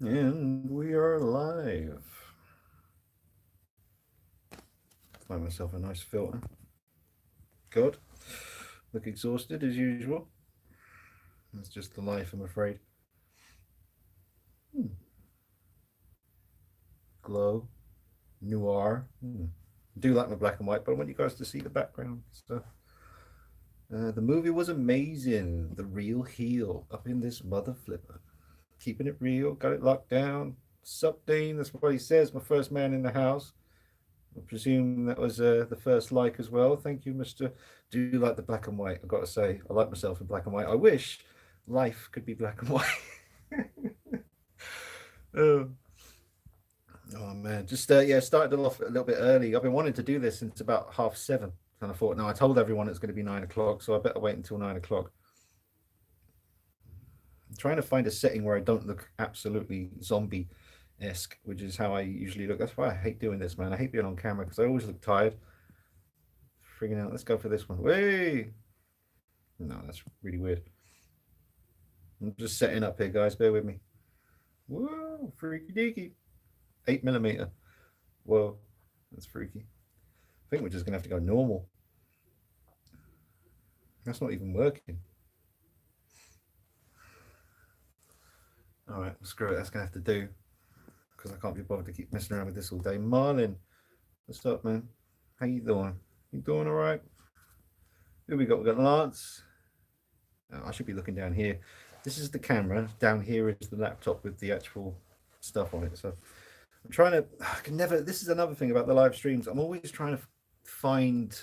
And we are live. Find myself a nice filter. God, look exhausted as usual. That's just the life, I'm afraid. Hmm. Glow, noir. I do like my black and white, but I want you guys to see the background. So, the movie was amazing. The Real Heel up in this mother flipper. Keeping it real, got it locked down. Sup, Dean? That's what he says. My first man in the house. I presume that was the first like as well. Thank you, Mr. Do you like the black and white? I've got to say, I like myself in black and white. I wish life could be black and white. oh. oh, man. Just, yeah, started it off a little bit early. I've been wanting to do this since about 7:30. And I thought, no, I told everyone it's going to be 9 o'clock, so I better wait until 9 o'clock. I'm trying to find a setting where I don't look absolutely zombie esque, which is how I usually look. That's why I hate doing this, man. I hate being on camera because I always look tired. Freaking out. Let's go for this one. Way. No, that's really weird. I'm just setting up here, guys. Bear with me. Whoa, freaky deaky. 8mm. Whoa, that's freaky. I think we're just gonna have to go normal. That's not even working. All right, screw it. That's gonna have to do because I can't be bothered to keep messing around with this all day. Marlin, what's up, man? How you doing? You doing all right? Who we got? We got Lance. Oh, I should be looking down here. This is the camera. Down here is the laptop with the actual stuff on it. So I'm trying to. I can never. This is another thing about the live streams. I'm always trying to find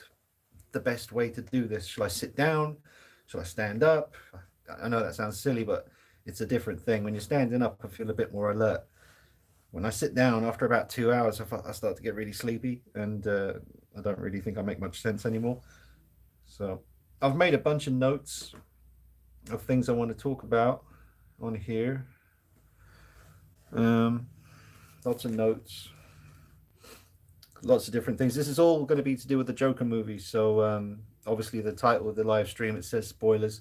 the best way to do this. Shall I sit down? Shall I stand up? I know that sounds silly, but it's a different thing. When you're standing up, I feel a bit more alert. When I sit down after about 2 hours, I start to get really sleepy, and I don't really think I make much sense anymore. So I've made a bunch of notes of things I want to talk about on here. Um, Lots of notes, lots of different things. This is all going to be to do with the Joker movie. So obviously, the title of the live stream, it says spoilers.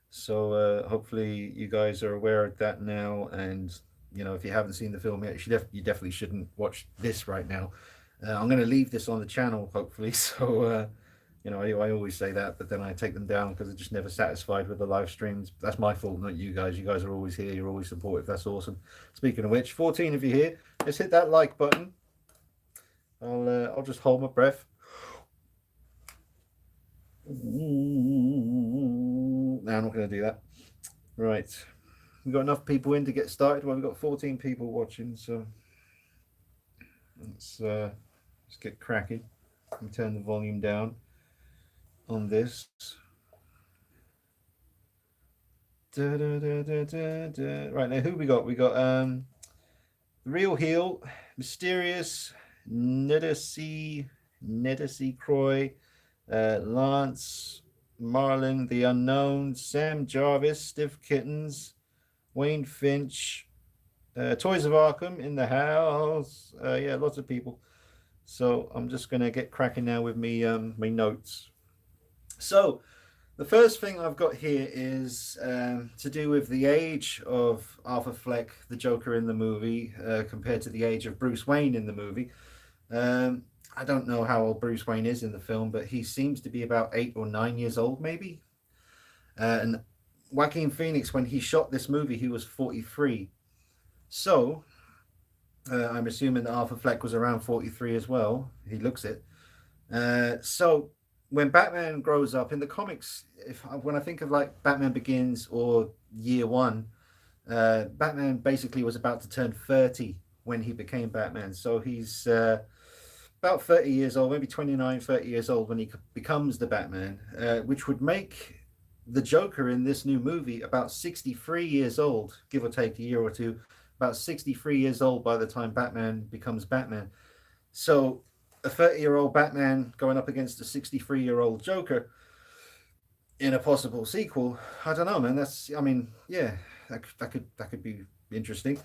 So hopefully, you guys are aware of that now. And if you haven't seen the film yet, you definitely shouldn't watch this right now. I'm going to leave this on the channel, hopefully. So I always say that, but then I take them down because I'm just never satisfied with the live streams. That's my fault, not you guys. You guys are always here. You're always supportive. That's awesome. Speaking of which, 14 of you here. Let's hit that like button. I'll just hold my breath. No, I'm not going to do that. Right. We've got enough people in to get started. Well, we've got 14 people watching, so let's get cracking. Let me turn the volume down on this. Da, da, da, da, da, da. Right, now who we got? We got the Real Heel, Mysterious, Nedacy Croy, Lance, Marlin, The Unknown, Sam Jarvis, Stiff Kittens, Wayne Finch, Toys of Arkham in the house. Yeah, lots of people. So I'm just gonna get cracking now with me my notes. So the first thing I've got here is to do with the age of Arthur Fleck, the Joker in the movie, compared to the age of Bruce Wayne in the movie. I don't know how old Bruce Wayne is in the film, but he seems to be about 8 or 9 years old, maybe. And Joaquin Phoenix, when he shot this movie, he was 43. So I'm assuming that Arthur Fleck was around 43 as well. He looks it. So when Batman grows up in the comics, when I think of like Batman Begins or Year One, Batman basically was about to turn 30 when he became Batman. So he's about 30 years old, maybe 29, 30 years old when he becomes the Batman, which would make the Joker in this new movie about 63 years old, give or take a year or two, about 63 years old by the time Batman becomes Batman. So a 30-year-old Batman going up against a 63-year-old Joker in a possible sequel. I don't know, man. Yeah, that could be interesting.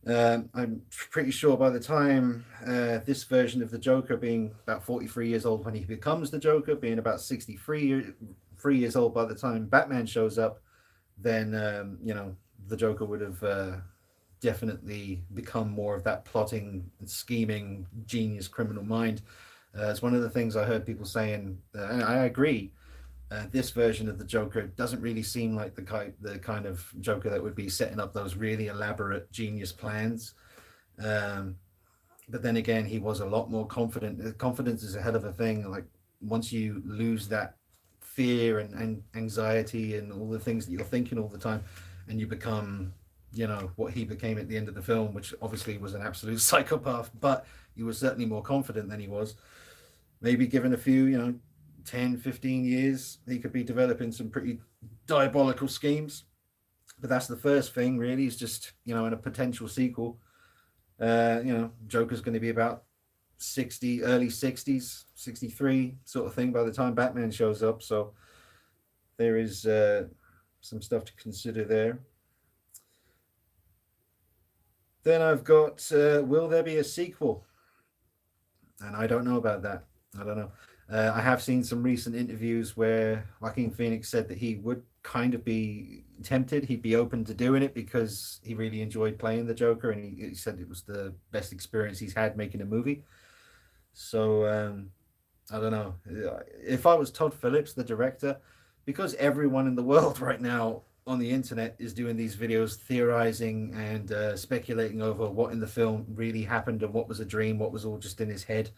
I'm pretty sure by the time this version of the Joker being about 43 years old when he becomes the Joker, being about 3 years old by the time Batman shows up, then the Joker would have definitely become more of that plotting, scheming, genius criminal mind. It's one of the things I heard people saying, and I agree. This version of the Joker doesn't really seem like the kind of Joker that would be setting up those really elaborate genius plans. Um, but then again, he was a lot more confident. Confidence is a hell of a thing. Like once you lose that fear and anxiety and all the things that you're thinking all the time, and you become, what he became at the end of the film, which obviously was an absolute psychopath, but he was certainly more confident than he was. Maybe given a few, 10, 15 years, he could be developing some pretty diabolical schemes. But that's the first thing, really, is just, in a potential sequel. Joker's going to be about 60, early 60s, 63 sort of thing by the time Batman shows up. So there is some stuff to consider there. Then I've got, will there be a sequel? And I don't know about that. I don't know. I have seen some recent interviews where Joaquin Phoenix said that he would kind of be tempted. He'd be open to doing it because he really enjoyed playing the Joker, and he said it was the best experience he's had making a movie. So I don't know. If I was Todd Phillips, the director, because everyone in the world right now on the internet is doing these videos theorizing and speculating over what in the film really happened and what was a dream, what was all just in his head.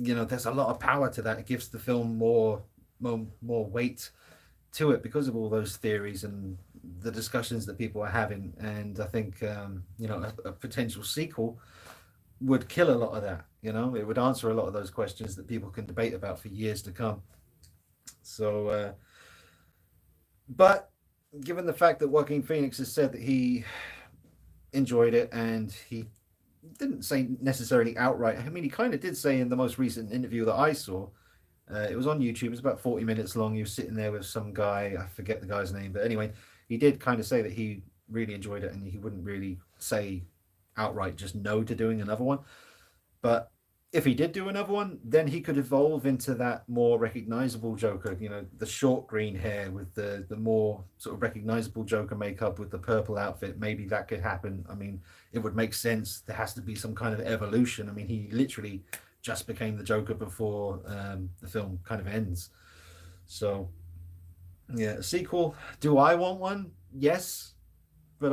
There's a lot of power to that. It gives the film more weight to it because of all those theories and the discussions that people are having. And I think a potential sequel would kill a lot of that. It would answer a lot of those questions that people can debate about for years to come. So but given the fact that Joaquin Phoenix has said that he enjoyed it, and he didn't say necessarily outright. I mean, he kind of did say in the most recent interview that I saw, it was on YouTube, it was about 40 minutes long. He was sitting there with some guy, I forget the guy's name, but anyway, he did kind of say that he really enjoyed it and he wouldn't really say outright just no to doing another one. But if he did do another one, then he could evolve into that more recognizable Joker, the short green hair with the more sort of recognizable Joker makeup with the purple outfit. Maybe that could happen. I mean, it would make sense. There has to be some kind of evolution. I mean, he literally just became the Joker before the film kind of ends. So, yeah, a sequel. Do I want one? Yes. But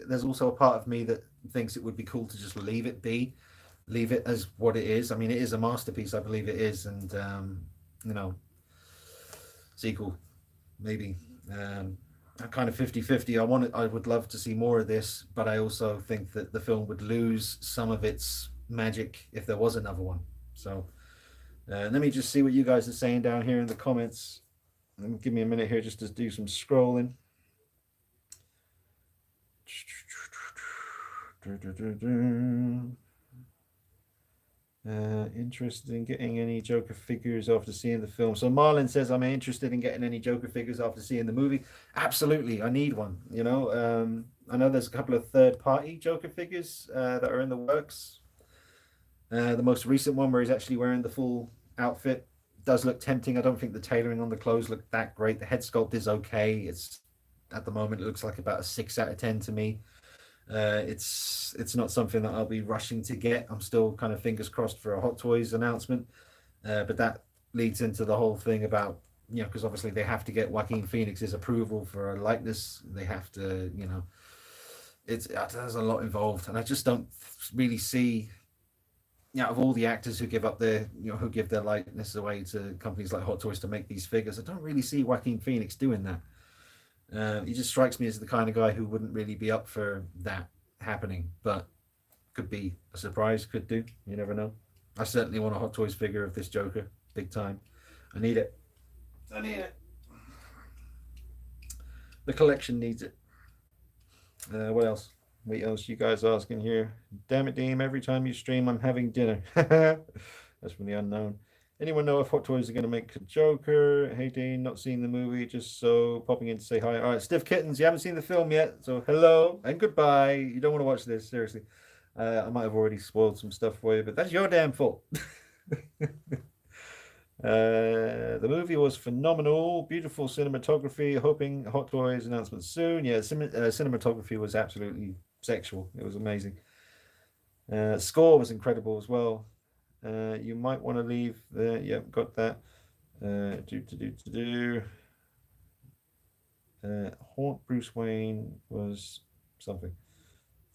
there's also a part of me that thinks it would be cool to just leave it be. Leave it as what it is. I mean, it is a masterpiece. I believe it is. And, sequel, maybe. I'm kind of 50-50. I would love to see more of this, but I also think that the film would lose some of its magic if there was another one. So let me just see what you guys are saying down here in the comments. Give me a minute here just to do some scrolling. Interested in getting any Joker figures after seeing the film. So Marlon says, I'm interested in getting any Joker figures after seeing the movie. Absolutely, I need one. I know there's a couple of third-party Joker figures that are in the works. The most recent one where he's actually wearing the full outfit does look tempting. I don't think the tailoring on the clothes look that great. The head sculpt is okay. It's at the moment it looks like about a 6 out of 10 to me. It's not something that I'll be rushing to get. I'm still kind of fingers crossed for a Hot Toys announcement, but that leads into the whole thing about, because obviously they have to get Joaquin Phoenix's approval for a likeness. They have to, there's a lot involved, and I just don't really see, of all the actors who give up who give their likeness away to companies like Hot Toys to make these figures, I don't really see Joaquin Phoenix doing that. He just strikes me as the kind of guy who wouldn't really be up for that happening, but could be a surprise, could do. You never know. I certainly want a Hot Toys figure of this Joker, big time. I need it. The collection needs it. What else? What else you guys asking here? Damn it, Deem, every time you stream, I'm having dinner. That's from the unknown. Anyone know if Hot Toys are going to make a Joker? Hey, Dean, not seen the movie, just so popping in to say hi. All right, Stiff Kittens, you haven't seen the film yet, so hello and goodbye. You don't want to watch this, seriously. I might have already spoiled some stuff for you, but that's your damn fault. The movie was phenomenal, beautiful cinematography. Hoping Hot Toys announcement soon. Yeah, cinematography was absolutely sexual. It was amazing. Score was incredible as well. You might want to leave there. Yep, got that. Do. Haunt Bruce Wayne was something.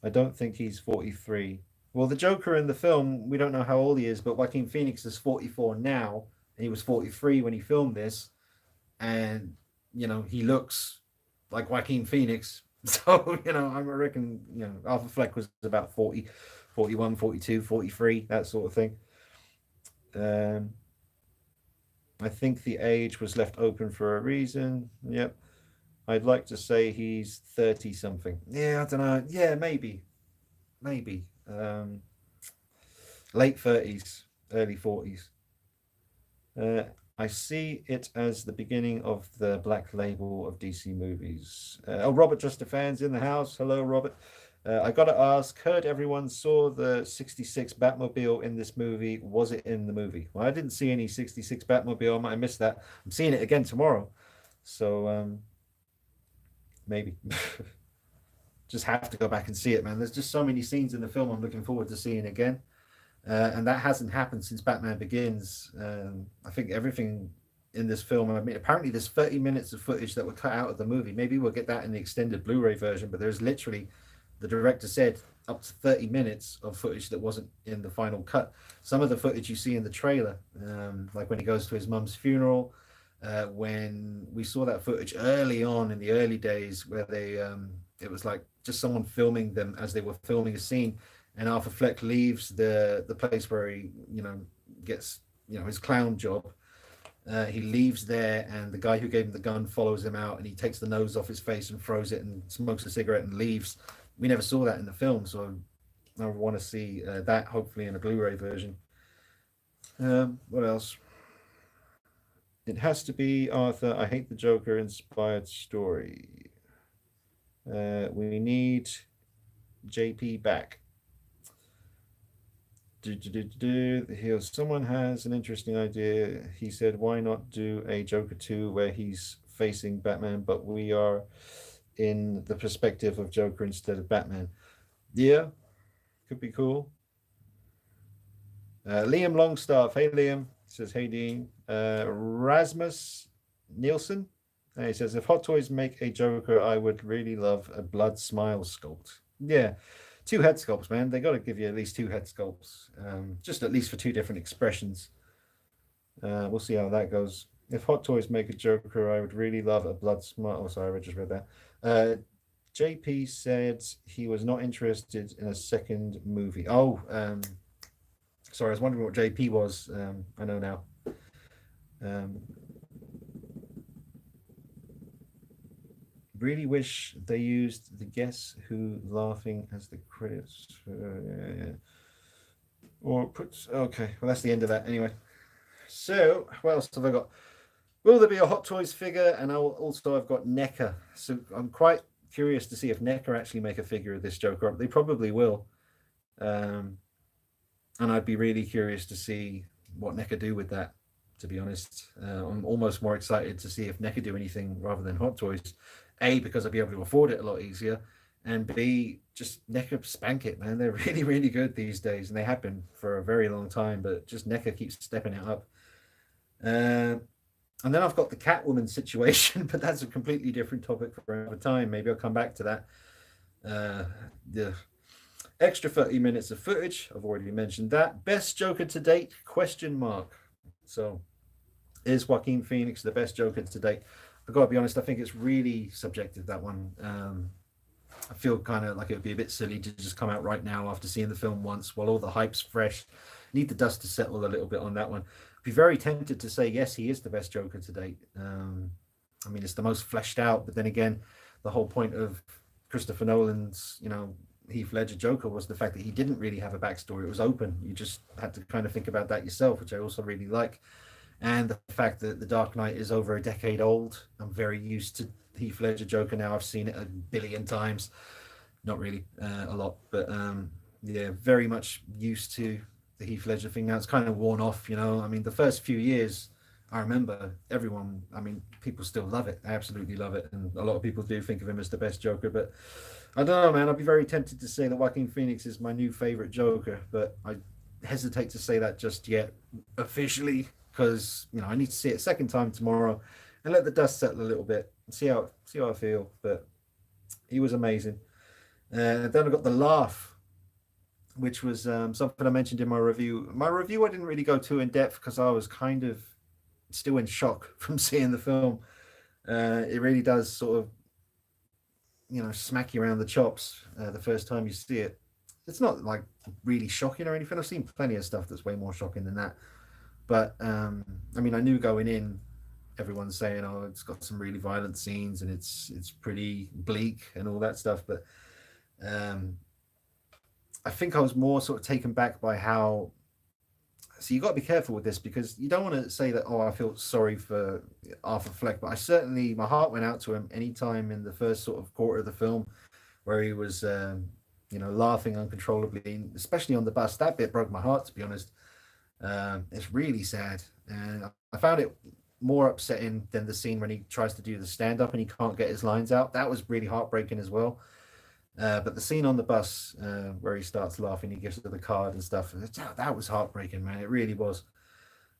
I don't think he's 43. Well, the Joker in the film, we don't know how old he is, but Joaquin Phoenix is 44 now, and he was 43 when he filmed this, and he looks like Joaquin Phoenix. So I reckon Arthur Fleck was about 40, 41, 42, 43, that sort of thing. Um, I think the age was left open for a reason. Yep. I'd like to say he's 30 something. Yeah, I don't know. Yeah, maybe. Late 30s, early 40s. Uh, I see it as the beginning of the black label of DC movies. Robert Juster fans in the house. Hello, Robert. I gotta ask, heard everyone saw the 66 Batmobile in this movie. Was it in the movie? Well, I didn't see any 66 Batmobile. I might have missed that. I'm seeing it again tomorrow. So maybe. Just have to go back and see it, man. There's just so many scenes in the film I'm looking forward to seeing again. And that hasn't happened since Batman Begins. I think everything in this film, I mean, apparently there's 30 minutes of footage that were cut out of the movie. Maybe we'll get that in the extended Blu-ray version, but there's literally, the director said, up to 30 minutes of footage that wasn't in the final cut. Some of the footage you see in the trailer, like when he goes to his mum's funeral, when we saw that footage early on in the early days where it was like just someone filming them as they were filming a scene, and Arthur Fleck leaves the place where he gets his clown job. He leaves there, and the guy who gave him the gun follows him out, and he takes the nose off his face and throws it and smokes a cigarette and leaves. We never saw that in the film, so I want to see that hopefully in a Blu-ray version. What else? It has to be Arthur. I hate the Joker inspired story. We need JP back. Someone has an interesting idea. He said, why not do a Joker 2 where he's facing Batman, but we are in the perspective of Joker instead of Batman? Yeah, could be cool. Liam Longstaff. Hey, Liam. Says, hey, Dean. Rasmus Nielsen. He says, if Hot Toys make a Joker, I would really love a blood smile sculpt. Yeah. 2 head sculpts, man. They got to give you at least 2 head sculpts, just at least for 2 different expressions. We'll see how that goes. If Hot Toys make a Joker, I would really love a blood smile. Oh, sorry, I just read that. JP said he was not interested in a second movie. Oh, sorry, I was wondering what JP was. I know now. Really wish they used the Guess Who laughing as the credits. Or puts. Okay, well, that's the end of that anyway. So, what else have I got? Will there be a Hot Toys figure? And also, I've got NECA. So, I'm quite curious to see if NECA actually make a figure of this Joker. They probably will. And I'd be really curious to see what NECA do with that, to be honest. I'm almost more excited to see if NECA do anything rather than Hot Toys. A, because I'll be able to afford it a lot easier, and B, just NECA spank it, man. They're really, really good these days, and they have been for a very long time, but just NECA keeps stepping it up. And then I've got the Catwoman situation, but that's a completely different topic for another time. Maybe I'll come back to that. The extra 30 minutes of footage, I've already mentioned that. Best Joker to date, question mark. So, is Joaquin Phoenix the best Joker to date? I've got to be honest, I think it's really subjective, that one. I feel kind of like it would be a bit silly to just come out right now after seeing the film once while all the hype's fresh. Need the dust to settle a little bit on that one. Be very tempted to say, yes, he is the best Joker to date. I mean, it's the most fleshed out, but then again, the whole point of Christopher Nolan's, Heath Ledger Joker was the fact that he didn't really have a backstory. It was open. You just had to kind of think about that yourself, which I also really like. And the fact that The Dark Knight is over a decade old. I'm very used to Heath Ledger Joker now. I've seen it a billion times. Not really a lot, but yeah, very much used to the Heath Ledger thing. Now it's kind of worn off, I mean, the first few years I remember everyone, I mean, people still love it. They absolutely love it. And a lot of people do think of him as the best Joker. But I don't know, man. I'd be very tempted to say that Joaquin Phoenix is my new favorite Joker. But I hesitate to say that just yet officially because, I need to see it a second time tomorrow and let the dust settle a little bit and see how I feel. But he was amazing. Then I got the laugh, which was something I mentioned in my review. My review, I didn't really go too in depth because I was kind of still in shock from seeing the film. It really does sort of, smack you around the chops the first time you see it. It's not like really shocking or anything. I've seen plenty of stuff that's way more shocking than that. But I mean, I knew going in, everyone's saying, "Oh, it's got some really violent scenes and it's pretty bleak and all that stuff." But um, I think I was more sort of taken back by how. So you got to be careful with this because you don't want to say that. Oh, I feel sorry for Arthur Fleck, but I certainly my heart went out to him anytime in the first sort of quarter of the film where he was, laughing uncontrollably, especially on the bus. That bit broke my heart, to be honest. It's really sad, and I found it more upsetting than the scene when he tries to do the stand up and he can't get his lines out. That was really heartbreaking as well. But the scene on the bus where he starts laughing, he gives her the card and stuff. That was heartbreaking, man. It really was.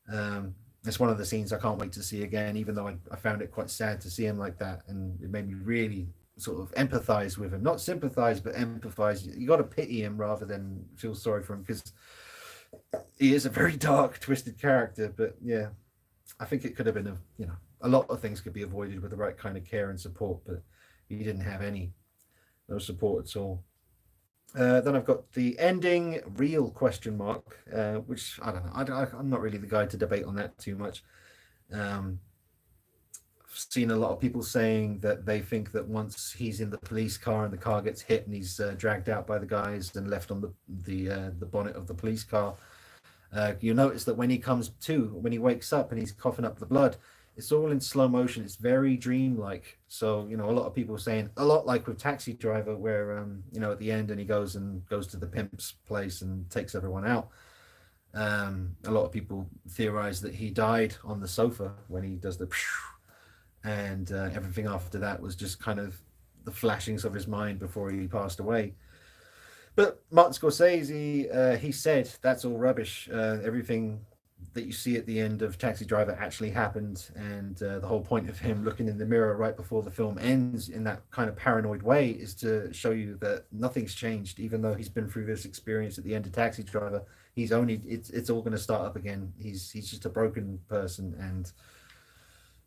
It's one of the scenes I can't wait to see again, even though I found it quite sad to see him like that. And it made me really sort of empathize with him. Not sympathize, but empathize. You got to pity him rather than feel sorry for him because he is a very dark, twisted character. But yeah, I think it could have been a lot of things could be avoided with the right kind of care and support, but he didn't have no support at all. Then I've got the ending, real question mark, which I don't know. I'm not really the guy to debate on that too much. Um, I've seen a lot of people saying that they think that once he's in the police car and the car gets hit and he's dragged out by the guys and left on the bonnet of the police car, you notice that when he comes to, when he wakes up and he's coughing up the blood, it's all in slow motion. It's very dreamlike. So, a lot of people are saying a lot like with Taxi Driver, where at the end and he goes to the pimp's place and takes everyone out. A lot of people theorize that he died on the sofa when he does the and everything after that was just kind of the flashings of his mind before he passed away. But Martin Scorsese, he said that's all rubbish. Everything that you see at the end of Taxi Driver actually happened, and the whole point of him looking in the mirror right before the film ends in that kind of paranoid way is to show you that nothing's changed, even though he's been through this experience at the end of Taxi Driver. It's all going to start up again. He's just a broken person, and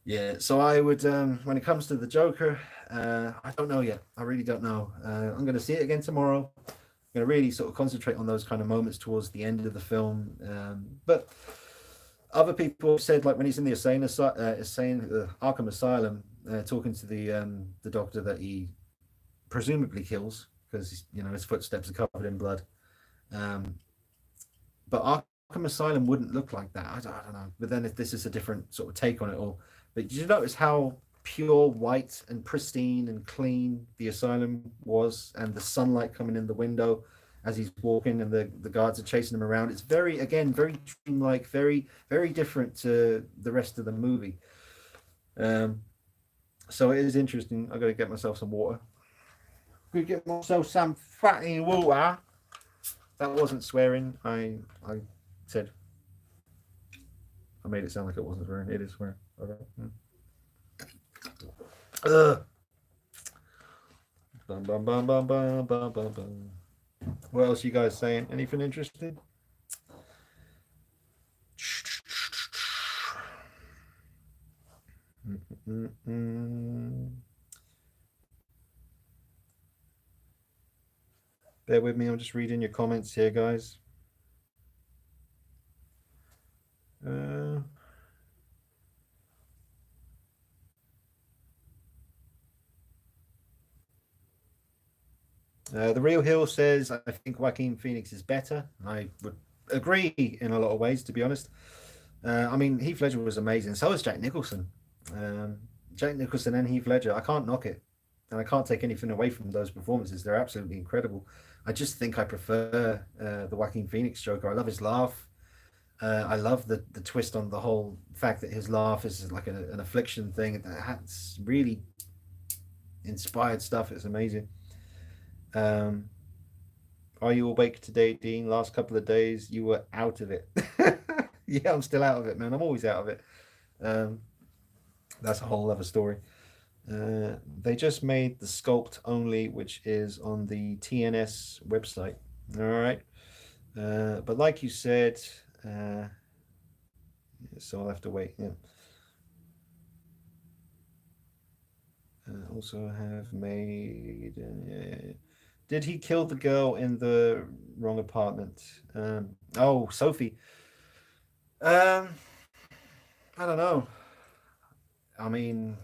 yeah. So I would, when it comes to the Joker, I don't know yet. I really don't know. I'm going to see it again tomorrow. I'm going to really sort of concentrate on those kind of moments towards the end of the film. But other people said, like when he's in the Arkham Asylum, talking to the doctor that he presumably kills because his footsteps are covered in blood. But Arkham Asylum wouldn't look like that. I don't know. But then if this is a different sort of take on it all. But did you notice how pure white and pristine and clean the asylum was, and the sunlight coming in the window as he's walking and the guards are chasing him around? It's very dreamlike, very, very different to the rest of the movie. So it is interesting. I got to get myself some water. Could get myself some fucking water. That wasn't swearing. I said. I made it sound like it wasn't swearing. It is swearing. Okay. Bum, bum, bum, bum, bum, bum, bum, bum. What else you guys saying? Anything interesting? Bear with me. I'm just reading your comments here, guys. The Real Hill says, I think Joaquin Phoenix is better. I would agree in a lot of ways, to be honest. I mean, Heath Ledger was amazing. So was Jack Nicholson. Jack Nicholson and Heath Ledger, I can't knock it. And I can't take anything away from those performances. They're absolutely incredible. I just think I prefer the Joaquin Phoenix Joker. I love his laugh. I love the twist on the whole fact that his laugh is like an affliction thing. That's really inspired stuff. It's amazing. Um, are you awake today, Dean? Last couple of days, you were out of it. Yeah, I'm still out of it, man. I'm always out of it. Um, that's a whole other story. They just made the sculpt only, which is on the TNS website. All right. But like you said, uh, so I'll have to wait. Yeah. Also have made. Did he kill the girl in the wrong apartment? Oh, Sophie. Um, I don't know. I mean,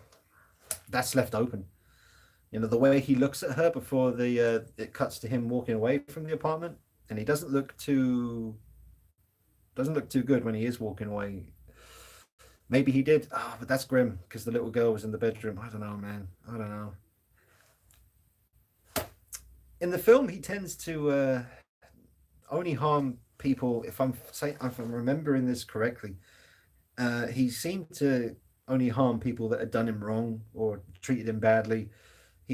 that's left open. You know, the way he looks at her before the it cuts to him walking away from the apartment, and he doesn't look too good when he is walking away. Maybe he did. Oh, but that's grim because the little girl was in the bedroom. I don't know, man. I don't know. In the film, he tends to only harm people. If I'm remembering this correctly, he seemed to only harm people that had done him wrong or treated him badly.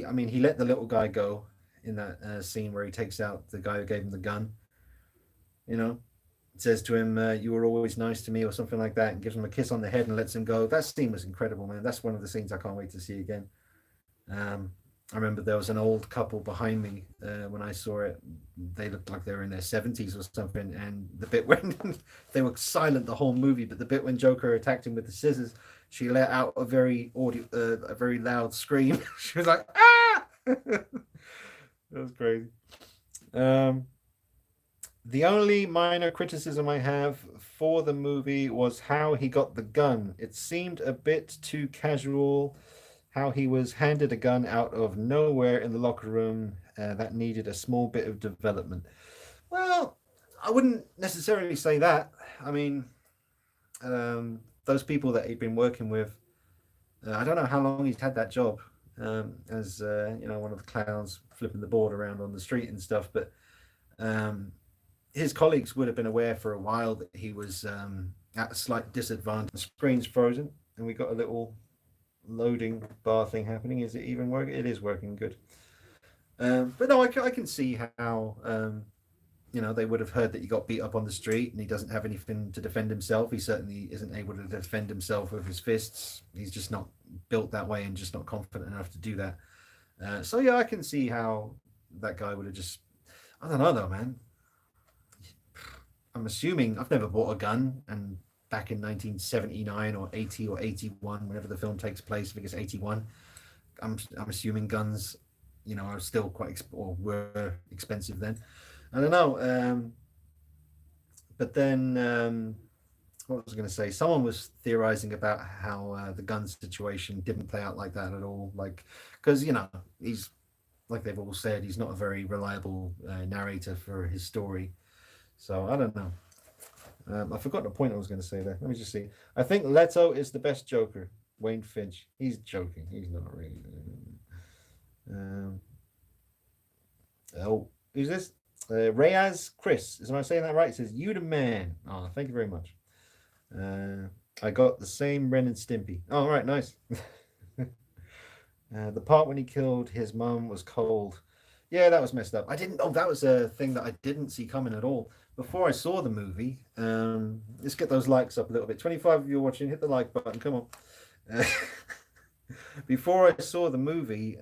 I mean, he let the little guy go in that scene where he takes out the guy who gave him the gun. You know, says to him, "You were always nice to me," or something like that, and gives him a kiss on the head and lets him go. That scene was incredible, man. That's one of the scenes I can't wait to see again. Um, I remember there was an old couple behind me when I saw it. They looked like they were in their 70s or something. And the bit when they were silent the whole movie, but the bit when Joker attacked him with the scissors, she let out a very loud scream. She was like, "Ah!" That was crazy. Um, the only minor criticism I have for the movie was how he got the gun. It seemed a bit too casual, how he was handed a gun out of nowhere in the locker room that needed a small bit of development. Well, I wouldn't necessarily say that. I mean, those people that he'd been working with, I don't know how long he's had that job as one of the clowns flipping the board around on the street and stuff. But um, his colleagues would have been aware for a while that he was at a slight disadvantage. The screen's frozen, and we got a little loading bar thing happening. Is it even working? It is working good. But no, I can see how they would have heard that he got beat up on the street and he doesn't have anything to defend himself. He certainly isn't able to defend himself with his fists. He's just not built that way and just not confident enough to do that. So yeah, I can see how that guy would have just. I don't know though, man. I'm assuming I've never bought a gun, and back in 1979 or 80 or 81, whenever the film takes place, I think it's 81. I'm assuming guns, are still or were expensive then. I don't know. But then, what was I going to say? Someone was theorizing about how the gun situation didn't play out like that at all. Like, because he's like they've all said, he's not a very reliable narrator for his story. So I don't know. I forgot the point I was going to say there. Let me just see. I think Leto is the best Joker. Wayne Finch. He's joking. He's not really. Um, oh, who's this? Reyes Chris. Am I saying that right? It says, "You the man." Oh, thank you very much. I got the same Ren and Stimpy. Oh, right, nice. The part when he killed his mum was cold. Yeah, that was messed up. I didn't. Oh, that was a thing that I didn't see coming at all. Before I saw the movie, let's get those likes up a little bit. 25 of you watching, hit the like button. Come on. Uh, Before I saw the movie,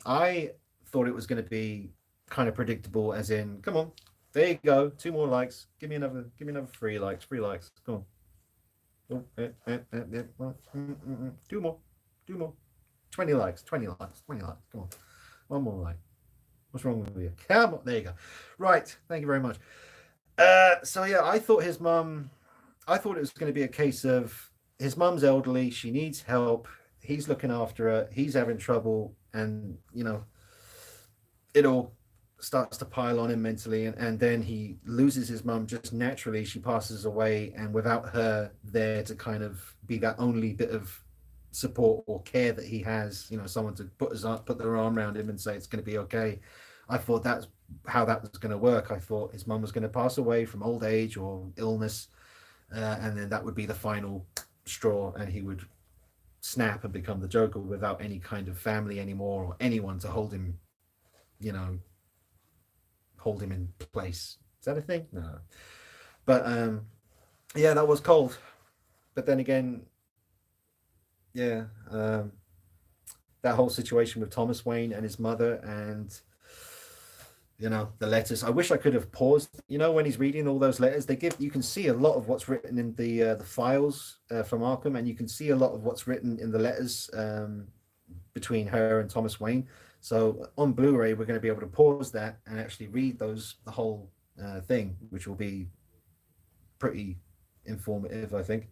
I thought it was going to be kind of predictable, as in, come on, there you go, 2 more likes. Give me another 3 likes. 3 likes. Come on. Oh, 2 more. 2 more. 20 likes. 20 likes. 20 likes. Come on. 1 more like. What's wrong with you? Come on. There you go. Right. Thank you very much. So yeah, I thought it was going to be a case of his mum's elderly, she needs help, he's looking after her, he's having trouble, and it all starts to pile on him mentally, and then he loses his mum just naturally. She passes away, and without her there to kind of be that only bit of support or care that he has, someone to put their arm around him and say it's going to be okay. I thought that's how that was going to work. I thought his mum was going to pass away from old age or illness, and then that would be the final straw, and he would snap and become the Joker without any kind of family anymore or anyone to hold him, you know, hold him in place. Is that a thing? No. But yeah, that was cold. But then again, yeah, that whole situation with Thomas Wayne and his mother, and the letters. I wish I could have paused. When he's reading all those letters, you can see a lot of what's written in the files from Arkham, and you can see a lot of what's written in the letters between her and Thomas Wayne. So on Blu-ray, we're going to be able to pause that and actually read the whole thing, which will be pretty informative, I think.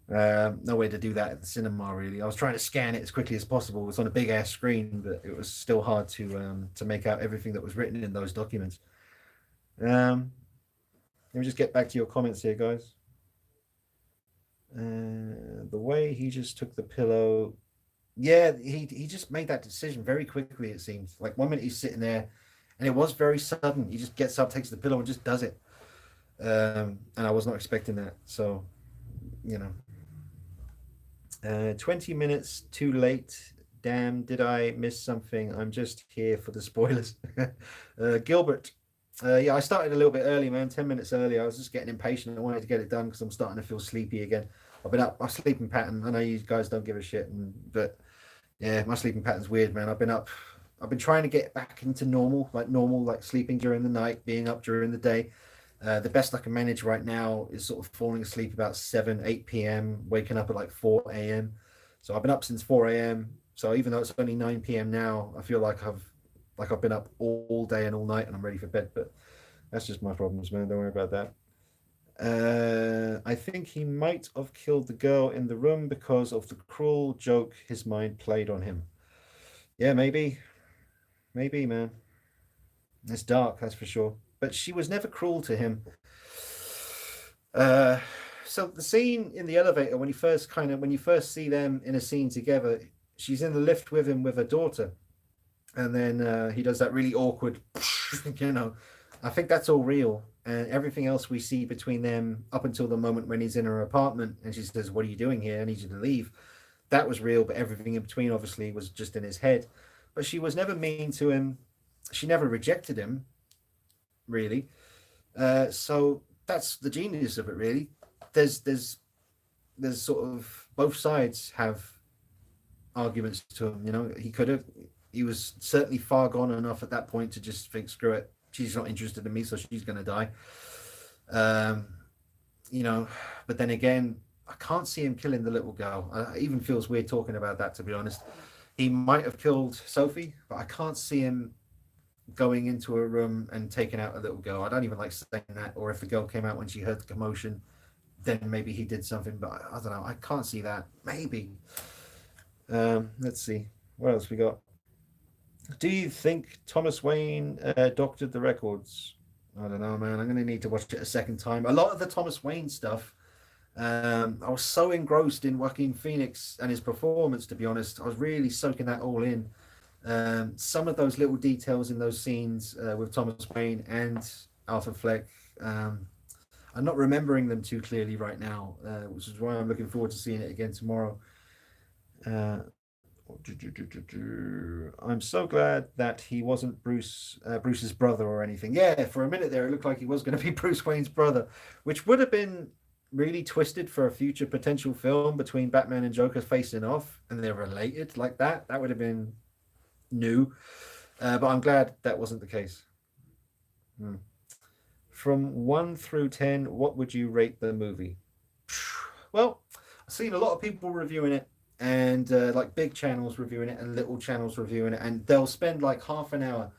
No way to do that at the cinema, really. I was trying to scan it as quickly as possible. It was on a big ass screen, but it was still hard to make out everything that was written in those documents. Let me just get back to your comments here, guys. The way he just took the pillow, yeah, he just made that decision very quickly. It seems like 1 minute he's sitting there, and it was very sudden. He just gets up, takes the pillow, and just does it. And I was not expecting that. So, 20 minutes too late. Damn, did I miss something? I'm just here for the spoilers. Gilbert. Yeah, I started a little bit early, man. 10 minutes early. I was just getting impatient. I wanted to get it done because I'm starting to feel sleepy again. I've been up. My sleeping pattern. I know you guys don't give a shit, but yeah, my sleeping pattern's weird, man. I've been trying to get back into normal, like sleeping during the night, being up during the day. The best I can manage right now is sort of falling asleep about 7, 8 p.m., waking up at like 4 a.m. So I've been up since 4 a.m. So even though it's only 9 p.m. now, I feel like I've been up all day and all night, and I'm ready for bed. But that's just my problems, man. Don't worry about that. I think he might have killed the girl in the room because of the cruel joke his mind played on him. Yeah, maybe, man. It's dark, that's for sure. But she was never cruel to him. Uh, so the scene in the elevator when you first see them in a scene together, she's in the lift with him with her daughter, and then he does that really awkward, I think that's all real, and everything else we see between them up until the moment when he's in her apartment and she says, "What are you doing here? I need you to leave." That was real, but everything in between obviously was just in his head. But she was never mean to him. She never rejected him, really. So that's the genius of it, really. There's sort of both sides have arguments to him. He was certainly far gone enough at that point to just think, screw it, she's not interested in me, so she's going to die. But then again, I can't see him killing the little girl. It even feels weird talking about that, to be honest. He might have killed Sophie, but I can't see him going into a room and taking out a little girl. I don't even like saying that. Or if the girl came out when she heard the commotion, then maybe he did something. But I don't know. I can't see that. Maybe. Let's see. What else we got? Do you think Thomas Wayne doctored the records? I don't know, man. I'm going to need to watch it a second time. A lot of the Thomas Wayne stuff, I was so engrossed in Joaquin Phoenix and his performance, to be honest. I was really soaking that all in. Some of those little details in those scenes with Thomas Wayne and Arthur Fleck, I'm not remembering them too clearly right now, which is why I'm looking forward to seeing it again tomorrow. I'm so glad that he wasn't Bruce's brother or anything. Yeah, for a minute there, it looked like he was going to be Bruce Wayne's brother, which would have been really twisted for a future potential film between Batman and Joker facing off, and they're related like that. That would have been new, but I'm glad that wasn't the case. From 1 through 10, what would you rate the movie? Well, I've seen a lot of people reviewing it, and like big channels reviewing it and little channels reviewing it, and they'll spend like half an hour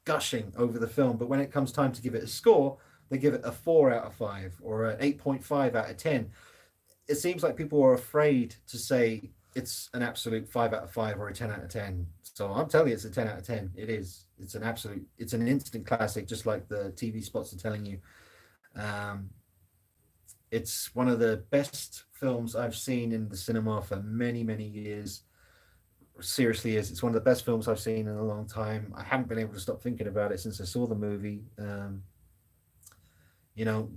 gushing over the film, but when it comes time to give it a score, they give it a 4 out of 5 or an 8.5 out of 10. It seems like people are afraid to say it's an absolute 5 out of 5 or a 10 out of 10. So I'm telling you, it's a 10 out of 10. It is. It's an instant classic, just like the TV spots are telling you. It's one of the best films I've seen in the cinema for many, many years. Seriously is. It's one of the best films I've seen in a long time. I haven't been able to stop thinking about it since I saw the movie.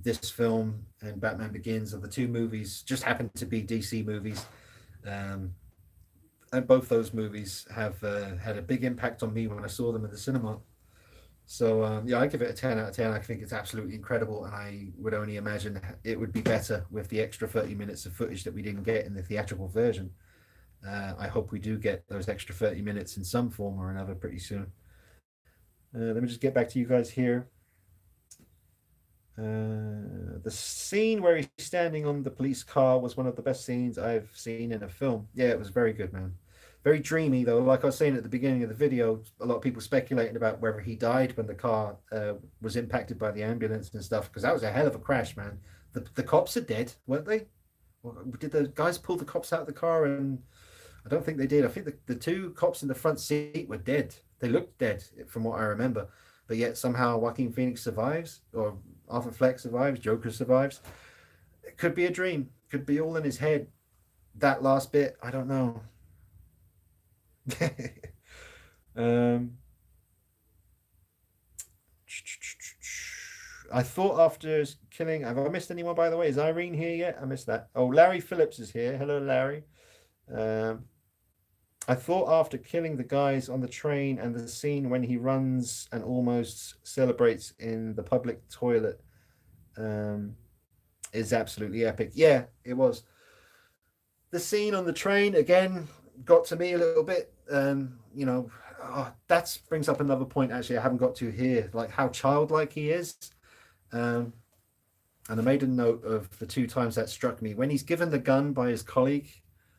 this film and Batman Begins are the two movies, just happen to be DC movies. Um, and both those movies have had a big impact on me when I saw them in the cinema. So yeah, I give it a 10 out of 10. I think it's absolutely incredible, and I would only imagine it would be better with the extra 30 minutes of footage that we didn't get in the theatrical version. I hope we do get those extra 30 minutes in some form or another pretty soon. Let me just get back to you guys here. The scene where he's standing on the police car was one of the best scenes I've seen in a film. Yeah, it was very good, man. Very dreamy, though. Like I was saying at the beginning of the video, a lot of people speculating about whether he died when the car was impacted by the ambulance and stuff, because that was a hell of a crash, man. The cops are dead, weren't they? Did the guys pull the cops out of the car? And I don't think they did. I think the two cops in the front seat were dead. They looked dead, from what I remember. But yet somehow Joaquin Phoenix survives, or Arthur Fleck survives, Joker survives. It could be a dream. Could be all in his head. That last bit, I don't know. um, I thought after killing, have I missed anyone, by the way? Is Irene here yet? I missed that. Oh, Larry Phillips is here. Hello, Larry. Um, I thought after killing the guys on the train and the scene when he runs and almost celebrates in the public toilet um, is absolutely epic. Yeah, it was. The scene on the train again got to me a little bit. That brings up another point actually I haven't got to here, like how childlike he is. Um, and I made a note of the two times that struck me when he's given the gun by his colleague.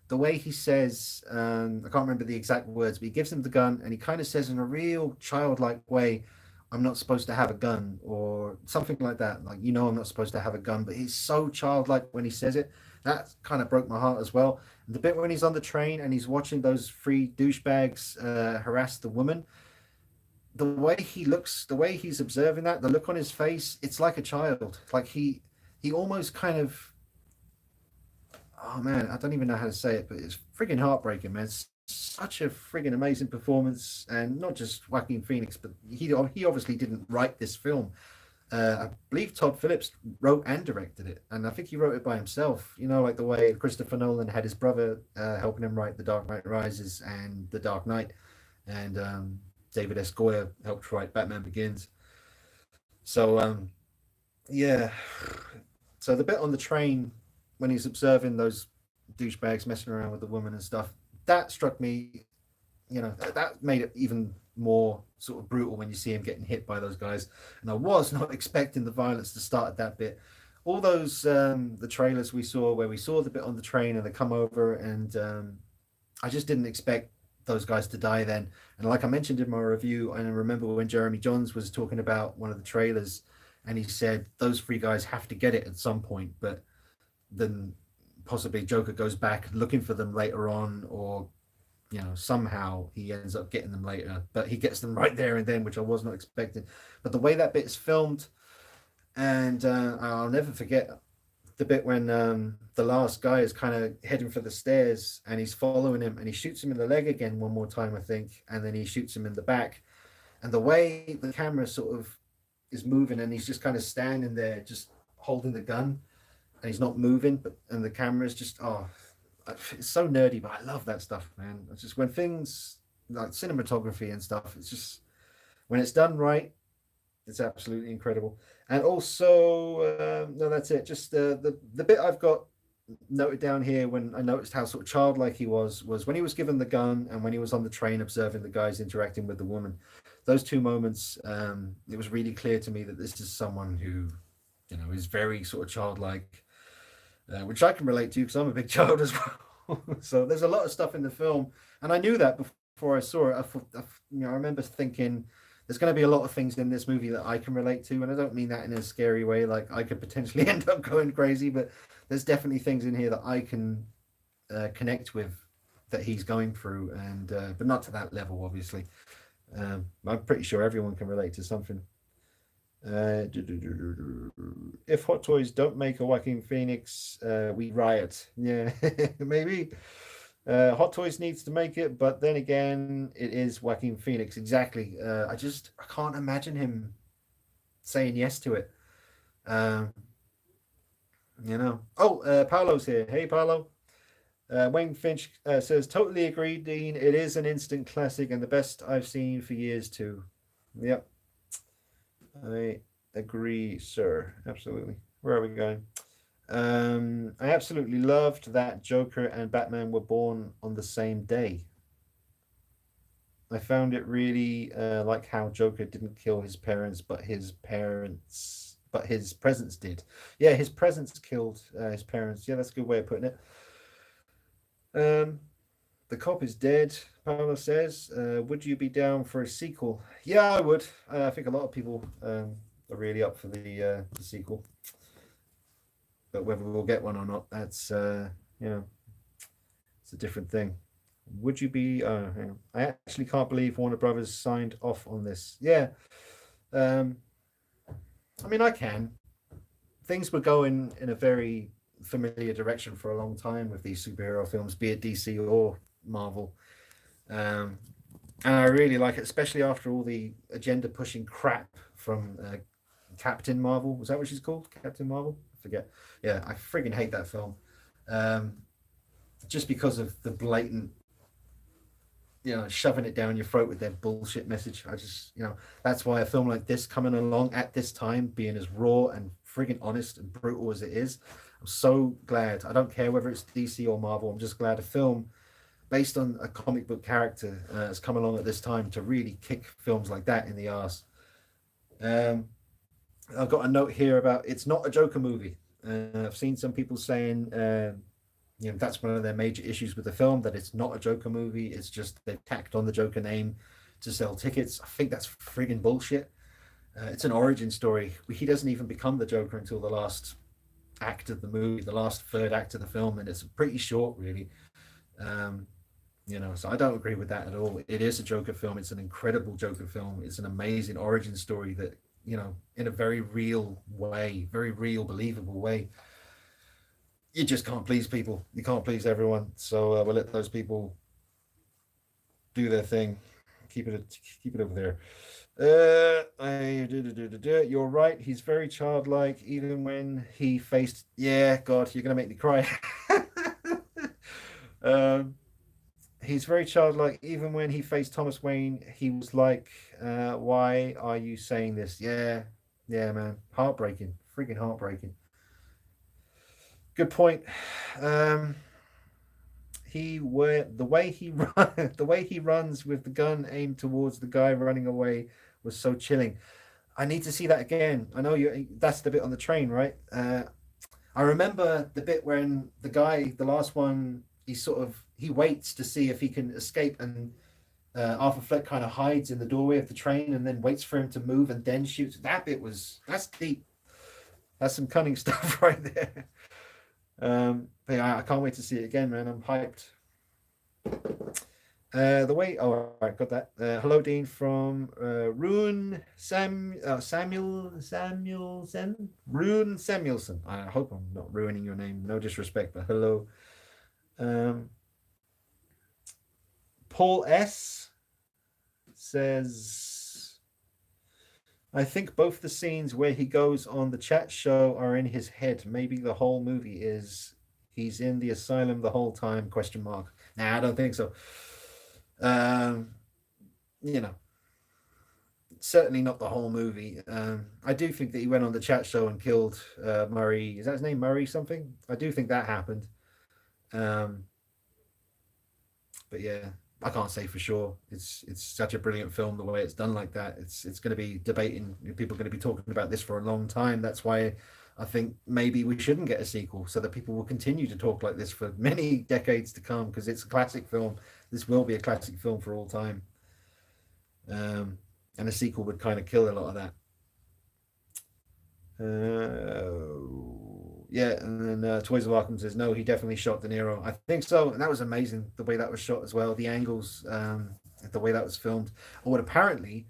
The way he says, I can't remember the exact words, but he gives him the gun and he kind of says in a real childlike way, I'm not supposed to have a gun, or something like that. Like, I'm not supposed to have a gun, but he's so childlike when he says it. That kind of broke my heart as well. And the bit when he's on the train and he's watching those three douchebags harass the woman, the way he looks, the way he's observing that, the look on his face, it's like a child. Like he almost kind of, oh man, I don't even know how to say it, but it's friggin' heartbreaking, man. It's such a friggin' amazing performance, and not just Joaquin Phoenix, but he obviously didn't write this film. I believe Todd Phillips wrote and directed it, and I think he wrote it by himself. Like the way Christopher Nolan had his brother helping him write The Dark Knight Rises and The Dark Knight, and David S. Goyer helped write Batman Begins. So yeah, so the bit on the train when he's observing those douchebags messing around with the woman and stuff, that struck me. That made it even more sort of brutal when you see him getting hit by those guys. And I was not expecting the violence to start at that bit. All those the trailers we saw where we saw the bit on the train and they come over, and I just didn't expect those guys to die then. And like I mentioned in my review, I remember when Jeremy Johns was talking about one of the trailers, and he said those three guys have to get it at some point, but then possibly Joker goes back looking for them later on, or somehow he ends up getting them later, but he gets them right there and then, which I was not expecting. But the way that bit is filmed, and I'll never forget the bit when the last guy is kind of heading for the stairs and he's following him and he shoots him in the leg again one more time, I think, and then he shoots him in the back. And the way the camera sort of is moving, and he's just kind of standing there just holding the gun, and he's not moving, and the camera is just, it's so nerdy, but I love that stuff, man. It's just when things like cinematography and stuff, it's just, when it's done right, it's absolutely incredible. And also, no, that's it. Just the bit I've got noted down here when I noticed how sort of childlike he was when he was given the gun and when he was on the train observing the guys interacting with the woman. Those two moments, it was really clear to me that this is someone who, is very sort of childlike, which I can relate to because I'm a big child as well. So there's a lot of stuff in the film, and I knew that before I saw it. I remember thinking there's going to be a lot of things in this movie that I can relate to, and I don't mean that in a scary way, like I could potentially end up going crazy, but there's definitely things in here that I can connect with that he's going through, and but not to that level, obviously. I'm pretty sure everyone can relate to something. If Hot Toys don't make a Joaquin Phoenix, we riot. Yeah, maybe. Hot Toys needs to make it, but then again, it is Joaquin Phoenix. Exactly. I can't imagine him saying yes to it. Um, Oh, Paolo's here. Hey, Paolo. Wayne Finch says, totally agree, Dean. It is an instant classic and the best I've seen for years, too. Yep, I agree, sir. Absolutely. Where are we going? I absolutely loved that Joker and Batman were born on the same day. I found it really like how Joker didn't kill his parents, but his presence did. Yeah, his presence killed his parents. Yeah, that's a good way of putting it. Um, the cop is dead. Paolo says, "Would you be down for a sequel?" Yeah, I would. I think a lot of people are really up for the sequel, but whether we'll get one or not, that's you know, it's a different thing. Would you be? Hang on. I actually can't believe Warner Brothers signed off on this. Yeah, um, I mean, I can. Things were going in a very familiar direction for a long time with these superhero films, be it DC or Marvel. Um, and I really like it, especially after all the agenda pushing crap from Captain Marvel. Was that what she's called? Captain Marvel? I forget. Yeah, I friggin' hate that film. Um, just because of the blatant, shoving it down your throat with their bullshit message. That's why a film like this coming along at this time, being as raw and friggin' honest and brutal as it is, I'm so glad. I don't care whether it's DC or Marvel. I'm just glad a film based on a comic book character has come along at this time to really kick films like that in the arse. Um, I've got a note here about it's not a Joker movie. I've seen some people saying that's one of their major issues with the film, that it's not a Joker movie. It's just they've tacked on the Joker name to sell tickets. I think that's friggin' bullshit. It's an origin story. He doesn't even become the Joker until the last act of the movie, the last third act of the film, and it's pretty short, really. Um, so I don't agree with that at all. It is a Joker film. It's an incredible Joker film. It's an amazing origin story that, in a very real way, very real, believable way. You just can't please people. You can't please everyone. So we'll let those people do their thing. Keep it over there. You're right. He's very childlike, even when he faced. Yeah, God, you're gonna make me cry. um, he's very childlike, even when he faced Thomas Wayne. He was like, "Why are you saying this?" Yeah, yeah, man, heartbreaking, freaking heartbreaking. Good point. Um, the way he the way he runs with the gun aimed towards the guy running away was so chilling. I need to see that again. I know you. That's the bit on the train, right? I remember the bit when the guy, the last one, he waits to see if he can escape, and Arthur Fleck kind of hides in the doorway of the train and then waits for him to move and then shoots. That's deep. That's some cunning stuff right there. But yeah, I can't wait to see it again, man. I'm hyped. All right, got that. Hello, Dean from Samuelson. Rune Samuelson. I hope I'm not ruining your name. No disrespect, but hello. Um, Paul S says, I think both the scenes where he goes on the chat show are in his head. Maybe the whole movie is he's in the asylum the whole time? Question mark. Nah, I don't think so. Um, you know, certainly not the whole movie. I do think that he went on the chat show and killed Murray. Is that his name? Murray something? I do think that happened. Um, but yeah, I can't say for sure. It's such a brilliant film the way it's done like that. It's going to be debating. People are going to be talking about this for a long time. That's why I think maybe we shouldn't get a sequel, so that people will continue to talk like this for many decades to come, because it's a classic film. This will be a classic film for all time. And a sequel would kind of kill a lot of that. Yeah, and then Toys of Arkham says no, he definitely shot De Niro. I think so, and that was amazing the way that was shot as well. The angles, the way that was filmed. Or apparently,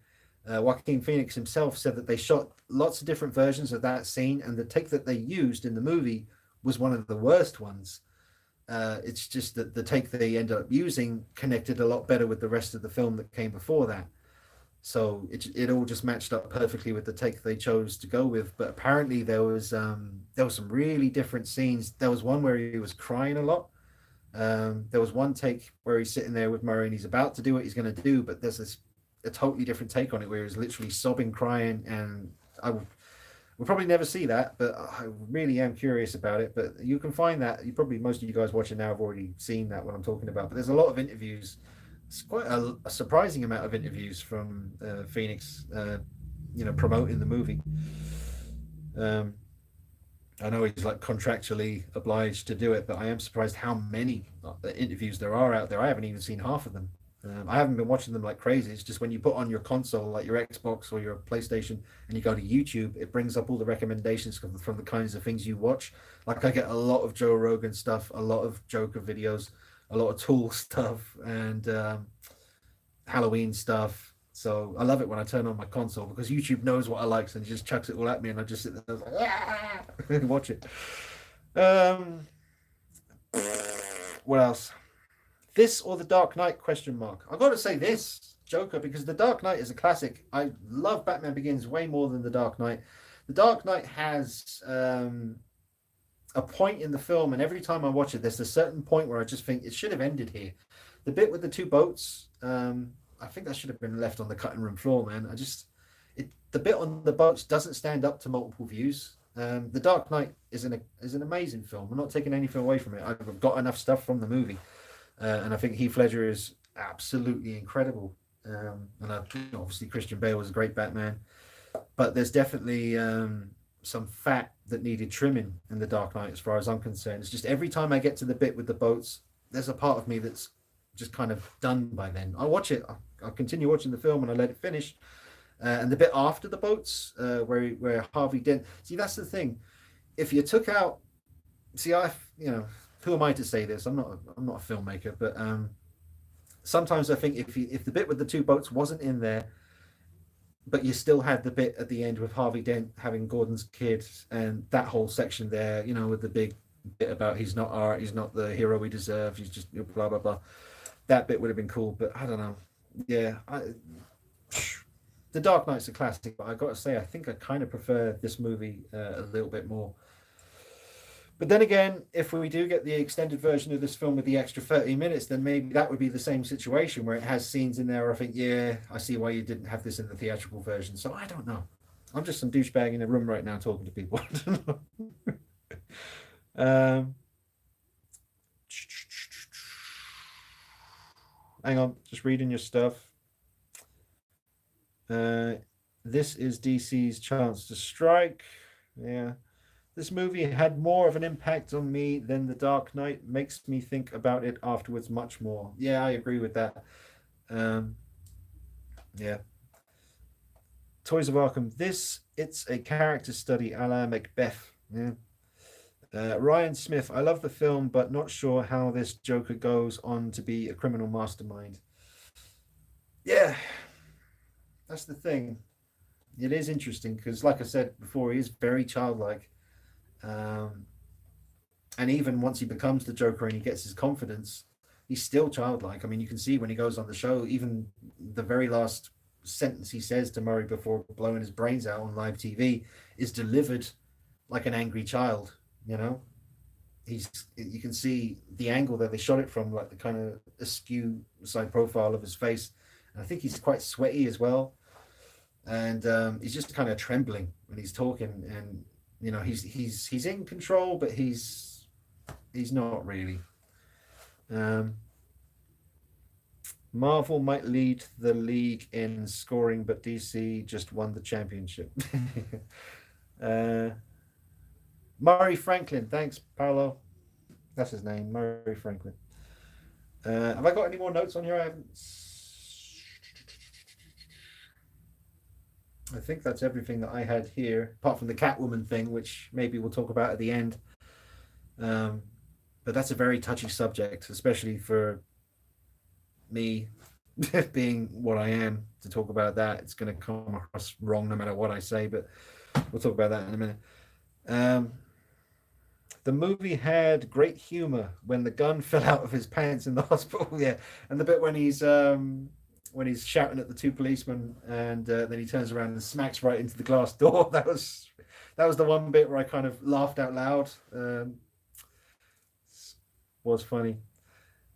Joaquin Phoenix himself said that they shot lots of different versions of that scene, and the take that they used in the movie was one of the worst ones. It's just that the take they ended up using connected a lot better with the rest of the film that came before that. So it all just matched up perfectly with the take they chose to go with. But apparently there was some really different scenes. There was one where he was crying a lot. There was one take where he's sitting there with Murray and he's about to do what he's going to do, but there's this a totally different take on it where he's literally sobbing, crying, and we'll probably never see that, but I really am curious about it. But you can find that. You probably most of you guys watching now have already seen that what I'm talking about. But there's a lot of interviews. It's quite a surprising amount of interviews from Phoenix, promoting the movie. Um, I know he's like contractually obliged to do it, but I am surprised how many interviews there are out there. I haven't even seen half of them. I haven't been watching them like crazy. It's just when you put on your console, like your Xbox or your PlayStation, and you go to YouTube, it brings up all the recommendations from the kinds of things you watch. Like I get a lot of Joe Rogan stuff, a lot of Joker videos, a lot of Tool stuff, and Halloween stuff. So I love it when I turn on my console because YouTube knows what I like and just chucks it all at me, and I just sit there like, ah! Watch it. Um, what else? This or The Dark Knight? Question mark. I've got to say this Joker because The Dark Knight is a classic. I love Batman Begins way more than The Dark Knight. The Dark Knight has a point in the film, and every time I watch it, there's a certain point where I just think it should have ended here. The bit with the two boats, I think that should have been left on the cutting room floor, man. The bit on the boats doesn't stand up to multiple views. The Dark Knight is an amazing film. I'm not taking anything away from it. I've got enough stuff from the movie, and I think Heath Ledger is absolutely incredible. Obviously Christian Bale was a great Batman, but there's definitely some fat that needed trimming in The Dark Knight, as far as I'm concerned. It's just every time I get to the bit with the boats, there's a part of me that's just kind of done by then. I watch it, I'll continue watching the film and I let it finish. And the bit after the boats, where Harvey Dent. See, that's the thing. If you took out, see, who am I to say this? I'm not a filmmaker, but sometimes I think if the bit with the two boats wasn't in there, but you still had the bit at the end with Harvey Dent having Gordon's kid and that whole section there, with the big bit about he's not art, he's not the hero we deserve, he's just blah blah blah. That bit would have been cool, but I don't know. Yeah, The Dark Knight's a classic, but I got to say, I think I kind of prefer this movie a little bit more. But then again, if we do get the extended version of this film with the extra 30 minutes, then maybe that would be the same situation where it has scenes in there where I think, yeah, I see why you didn't have this in the theatrical version. So I don't know. I'm just some douchebag in a room right now talking to people. um, hang on, just reading your stuff. This is DC's chance to strike. Yeah. This movie had more of an impact on me than The Dark Knight. Makes me think about it afterwards much more. Yeah, I agree with that. Yeah. Toys of Arkham. It's a character study a la Macbeth. Yeah. Ryan Smith. I love the film, but not sure how this Joker goes on to be a criminal mastermind. Yeah, that's the thing. It is interesting because, like I said before, he is very childlike. Um, and even once he becomes the Joker and he gets his confidence, he's still childlike. I mean, you can see when he goes on the show, even the very last sentence he says to Murray before blowing his brains out on live TV is delivered like an angry child. You can see the angle that they shot it from, like the kind of askew side profile of his face. And I think he's quite sweaty as well, and he's just kind of trembling when he's talking, and he's in control, but he's not really. Marvel might lead the league in scoring, but DC just won the championship. Murray Franklin, thanks, Paolo. That's his name, Murray Franklin. Have I got any more notes on here? I think that's everything that I had here, apart from the Catwoman thing, which maybe we'll talk about at the end. But that's a very touchy subject, especially for me being what I am. To talk about that, it's going to come across wrong no matter what I say, but we'll talk about that in a minute. The movie had great humor when the gun fell out of his pants in the hospital. Yeah, and the bit when he's when he's shouting at the two policemen, and then he turns around and smacks right into the glass door. That was the one bit where I kind of laughed out loud. Was funny.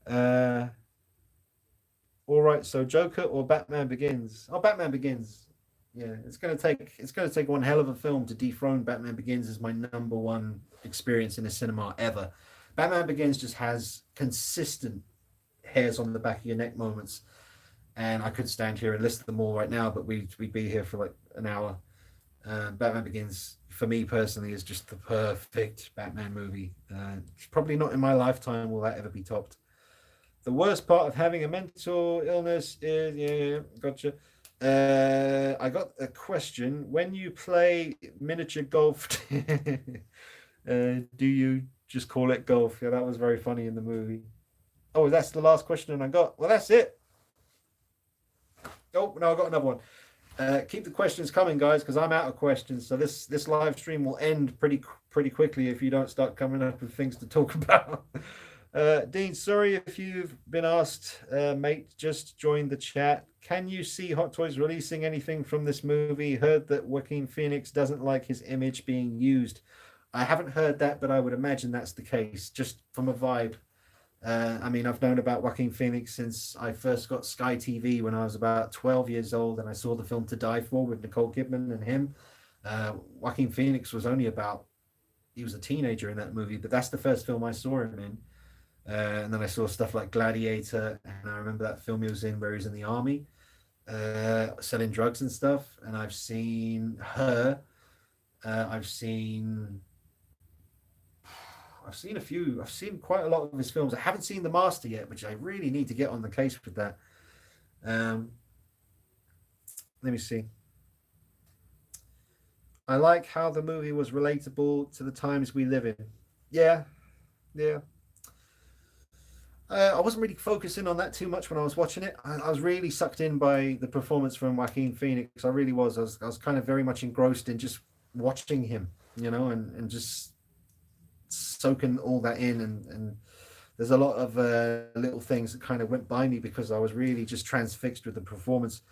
Uh, all right, so Joker or Batman Begins? Oh, Batman Begins. Yeah, it's gonna take one hell of a film to dethrone Batman Begins as my number one experience in a cinema ever. Batman Begins just has consistent hairs on the back of your neck moments, and I could stand here and list them all right now, but we'd be here for like an hour. Batman Begins, for me personally, is just the perfect Batman movie. Probably not in my lifetime will that ever be topped. The worst part of having a mental illness is, yeah, gotcha. I got a question. When you play miniature golf, do you just call it golf? Yeah, that was very funny in the movie. Oh, that's the last question I got. Well, that's it. Oh, no, I got another one. Keep the questions coming, guys, because I'm out of questions. So this live stream will end pretty quickly if you don't start coming up with things to talk about. Dean, sorry if you've been asked, mate. Just join the chat. Can you see Hot Toys releasing anything from this movie? Heard that Joaquin Phoenix doesn't like his image being used. I haven't heard that, but I would imagine that's the case, just from a vibe. I mean, I've known about Joaquin Phoenix since I first got Sky TV when I was about 12 years old, and I saw the film To Die For with Nicole Kidman and him. Joaquin Phoenix was only he was a teenager in that movie, but that's the first film I saw him in. And then I saw stuff like Gladiator, and I remember that film he was in where he was in the army, selling drugs and stuff. And I've seen Her. I've seen a few. I've seen quite a lot of his films. I haven't seen The Master yet, which I really need to get on the case with that. Let me see. I like how the movie was relatable to the times we live in. Yeah, yeah. I wasn't really focusing on that too much when I was watching it. I was really sucked in by the performance from Joaquin Phoenix. I really was. I was kind of very much engrossed in just watching him, and just soaking all that in. And there's a lot of little things that kind of went by me because I was really just transfixed with the performance.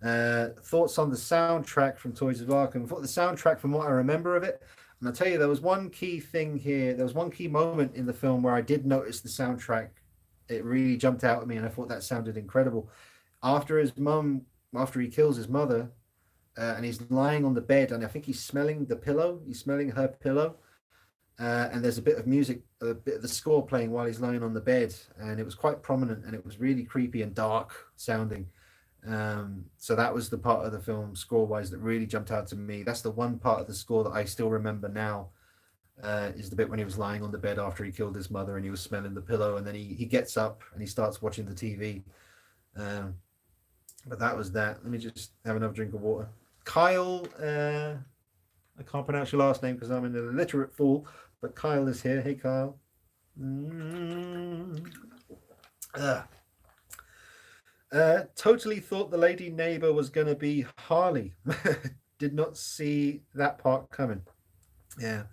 Thoughts on the soundtrack from Toys of Arkham? The soundtrack, from what I remember of it, and I'll tell you, there was one key thing here. There was one key moment in the film where I did notice the soundtrack. It really jumped out at me, and I thought that sounded incredible. After he kills his mother, and he's lying on the bed, and I think he's smelling the pillow. He's smelling her pillow, and there's a bit of music, a bit of the score playing while he's lying on the bed, and it was quite prominent, and it was really creepy and dark sounding. So that was the part of the film score-wise that really jumped out to me. That's the one part of the score that I still remember now. Is the bit when he was lying on the bed after he killed his mother and he was smelling the pillow, and then he gets up and he starts watching the TV. But that was that. Let me just have another drink of water. Kyle, I can't pronounce your last name because I'm an illiterate fool, but Kyle is here. Hey, Kyle. Totally thought the lady neighbor was going to be Harley. Did not see that part coming. Yeah.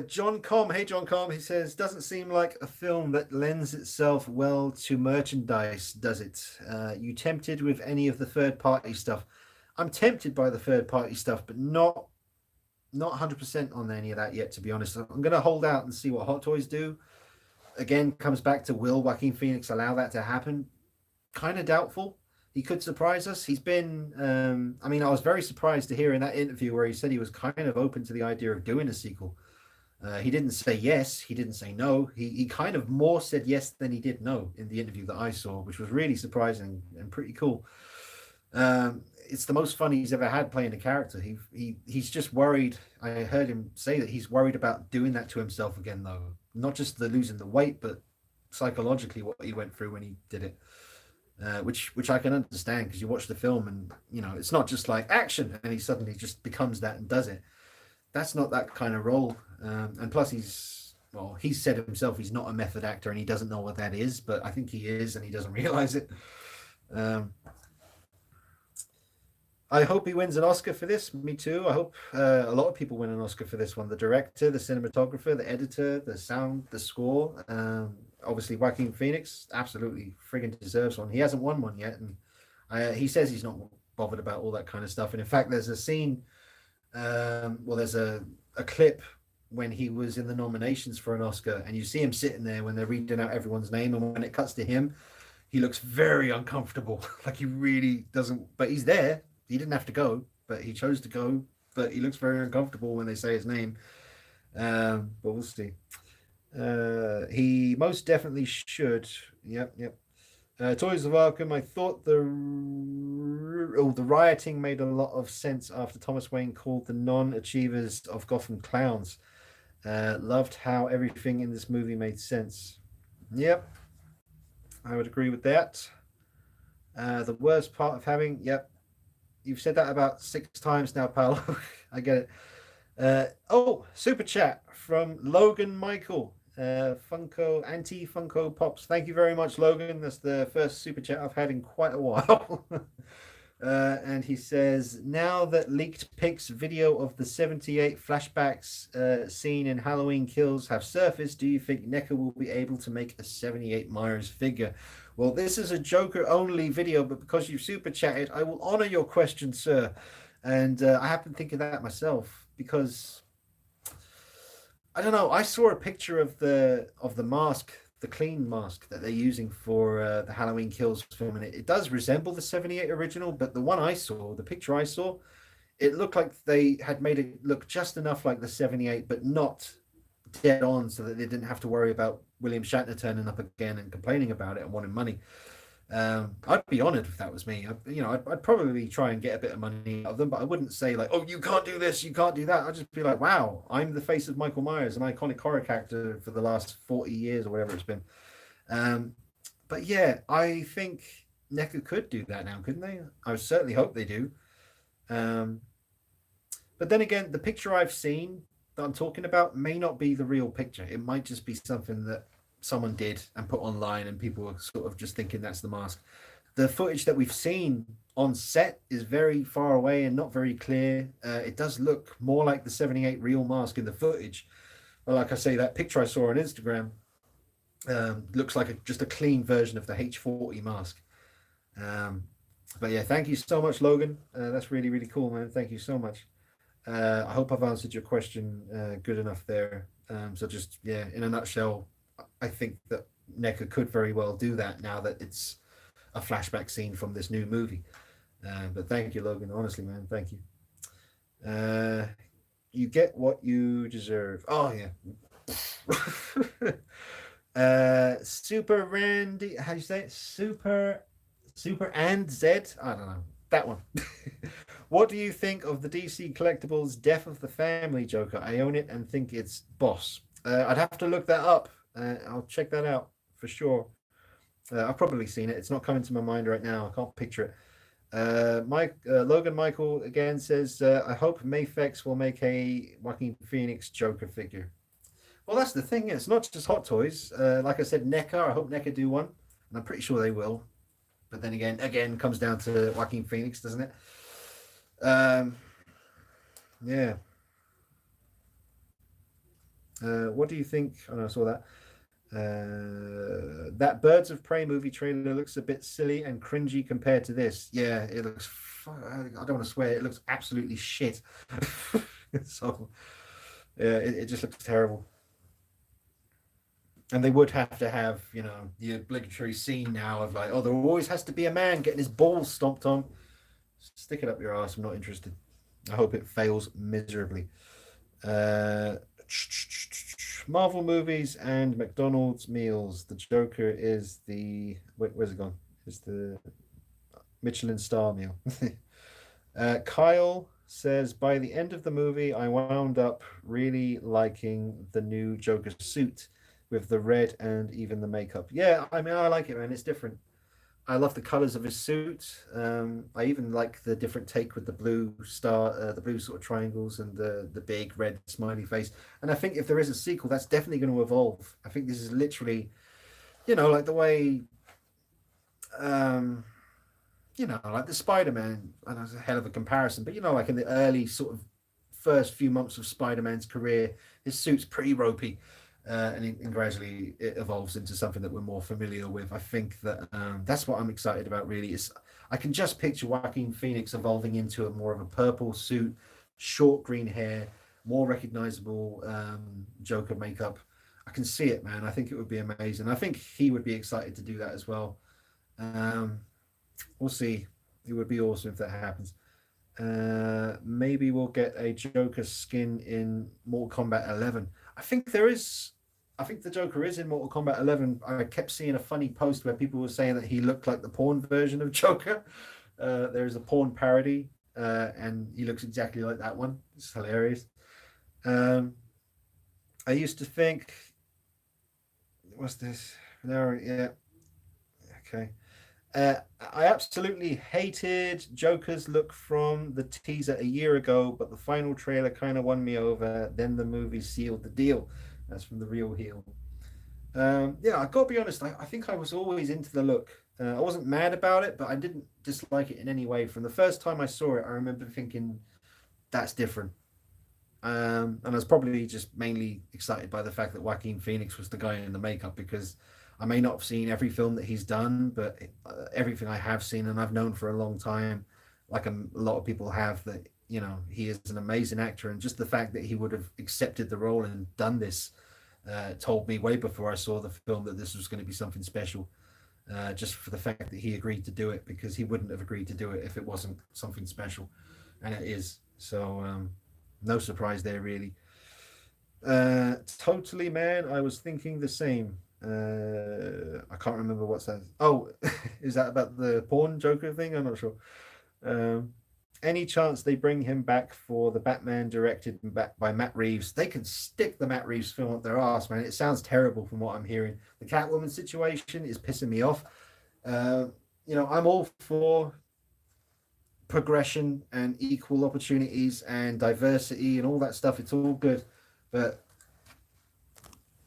John Com, hey John Com, he says, doesn't seem like a film that lends itself well to merchandise, does it? You tempted with any of the third party stuff? I'm tempted by the third party stuff, but not 100% on any of that yet, to be honest. I'm going to hold out and see what Hot Toys do. Again, comes back to, will Joaquin Phoenix allow that to happen? Kind of doubtful. He could surprise us. He's been, I mean, I was very surprised to hear in that interview where he said he was kind of open to the idea of doing a sequel. He didn't say yes. He didn't say no. He kind of more said yes than he did no in the interview that I saw, which was really surprising and pretty cool. It's the most fun he's ever had playing a character. He's just worried. I heard him say that he's worried about doing that to himself again, though. Not just the losing the weight, but psychologically what he went through when he did it. Which I can understand, because you watch the film and it's not just like action and he suddenly just becomes that and does it. That's not that kind of role. And plus he said himself he's not a method actor and he doesn't know what that is, but I think he is and he doesn't realize it. I hope he wins an Oscar for this. Me too. I hope a lot of people win an Oscar for this one. The director, the cinematographer, the editor, the sound, the score. obviously Joaquin Phoenix absolutely friggin' deserves one. He hasn't won one yet, and he says he's not bothered about all that kind of stuff. And in fact, there's a scene, there's a clip when he was in the nominations for an Oscar, and you see him sitting there when they're reading out everyone's name, and when it cuts to him, he looks very uncomfortable. Like he really doesn't, but he's there. He didn't have to go, but he chose to go. But he looks very uncomfortable when they say his name. But we'll see. He most definitely should. Yep, yep. Toys of Arkham. I thought the rioting made a lot of sense after Thomas Wayne called the non-achievers of Gotham clowns. Loved how everything in this movie made sense. Yep, I would agree with that. The worst part of having, yep, you've said that about 6 times now, Paolo. I get it. Super chat from Logan Michael. Funko, anti Funko Pops. Thank you very much, Logan. That's the first super chat I've had in quite a while. And he says, now that leaked pics video of the 78 flashbacks seen in Halloween Kills have surfaced, do you think NECA will be able to make a 78 Myers figure? Well, this is a Joker only video, but because you've super chatted, I will honor your question, sir. And I have been thinking that myself, because I don't know, I saw a picture of the mask, the clean mask that they're using for the Halloween Kills film, and it does resemble the 78 original, but the one I saw, the picture I saw, it looked like they had made it look just enough like the 78, but not dead on, so that they didn't have to worry about William Shatner turning up again and complaining about it and wanting money. I'd be honored if that was me. I'd probably try and get a bit of money out of them, but I wouldn't say like, oh, you can't do this, you can't do that. I'd just be like, wow, I'm the face of Michael Myers, an iconic horror character for the last 40 years or whatever it's been. But yeah, I think NECA could do that now, couldn't they? I certainly hope they do. But then again, the picture I've seen that I'm talking about may not be the real picture. It might just be something that someone did and put online, and people are sort of just thinking that's the mask. The footage that we've seen on set is very far away and not very clear. It does look more like the 78 real mask in the footage, but like I say, that picture I saw on Instagram looks like just a clean version of the H40 mask. But yeah, thank you so much, Logan. That's really, really cool, man. Thank you so much. I hope I've answered your question good enough there. So just, yeah, in a nutshell, I think that NECA could very well do that now that it's a flashback scene from this new movie. But thank you, Logan. Honestly, man, thank you. You get what you deserve. Oh, yeah. Super Randy, how do you say it? Super and Z? I don't know. That one. What do you think of the DC Collectibles Death of the Family Joker? I own it and think it's boss. I'd have to look that up. I'll check that out for sure. I've probably seen it. It's not coming to my mind right now. I can't picture it. Logan Michael again says, I hope Mayfex will make a Joaquin Phoenix Joker figure. Well, that's the thing. It's not just Hot Toys. Like I said, NECA. I hope NECA do one, and I'm pretty sure they will. But then again, comes down to Joaquin Phoenix, doesn't it? Yeah. What do you think? Oh, no, I saw that. That Birds of Prey movie trailer looks a bit silly and cringy compared to this. Yeah, it looks. I don't want to swear. It looks absolutely shit. So, yeah, it just looks terrible. And they would have to have, the obligatory scene now of like, oh, there always has to be a man getting his balls stomped on. Stick it up your ass. I'm not interested. I hope it fails miserably. Marvel movies and McDonald's meals. The Joker is the... Wait, where's it gone? It's the Michelin star meal. Kyle says, by the end of the movie, I wound up really liking the new Joker suit with the red and even the makeup. Yeah, I mean, I like it, man. It's different. I love the colors of his suit. I even like the different take with the blue star, the blue sort of triangles and the big red smiley face. And I think if there is a sequel, that's definitely going to evolve. I think this is literally, like the way, like the Spider-Man, and that's a hell of a comparison, but like in the early sort of first few months of Spider-Man's career, his suit's pretty ropey. and gradually it evolves into something that we're more familiar with. I think that that's what I'm excited about. Really, is I can just picture Joaquin Phoenix evolving into a more of a purple suit, short green hair, more recognizable Joker makeup. I can see it, man. I think it would be amazing. I think he would be excited to do that as well. Um, we'll see. It would be awesome if that happens. Maybe we'll get a Joker skin in Mortal Kombat 11. I think there is. I think the Joker is in Mortal Kombat 11. I kept seeing a funny post where people were saying that he looked like the porn version of Joker. There is a porn parody, and he looks exactly like that one. It's hilarious. Um, I used to think, what's this? No, yeah, okay. Uh, I absolutely hated Joker's look from the teaser a year ago, but the final trailer kind of won me over. Then the movie sealed the deal. That's from the Real Heel. Yeah, I gotta be honest. I think I was always into the look. I wasn't mad about it, but I didn't dislike it in any way. From the first time I saw it, I remember thinking that's different. And I was probably just mainly excited by the fact that Joaquin Phoenix was the guy in the makeup because I may not have seen every film that he's done, but everything I have seen and I've known for a long time, like a lot of people have, that he is an amazing actor, and just the fact that he would have accepted the role and done this told me way before I saw the film that this was going to be something special. Just for the fact that he agreed to do it, because he wouldn't have agreed to do it if it wasn't something special, and it is. So no surprise there, really. Totally, man. I was thinking the same. I can't remember what's that. Oh, is that about the porn Joker thing? I'm not sure. Um, any chance they bring him back for the Batman directed back by Matt Reeves? They can stick the Matt Reeves film up their ass, man. It sounds terrible from what I'm hearing. The Catwoman situation is pissing me off. Uh, I'm all for progression and equal opportunities and diversity and all that stuff. It's all good, but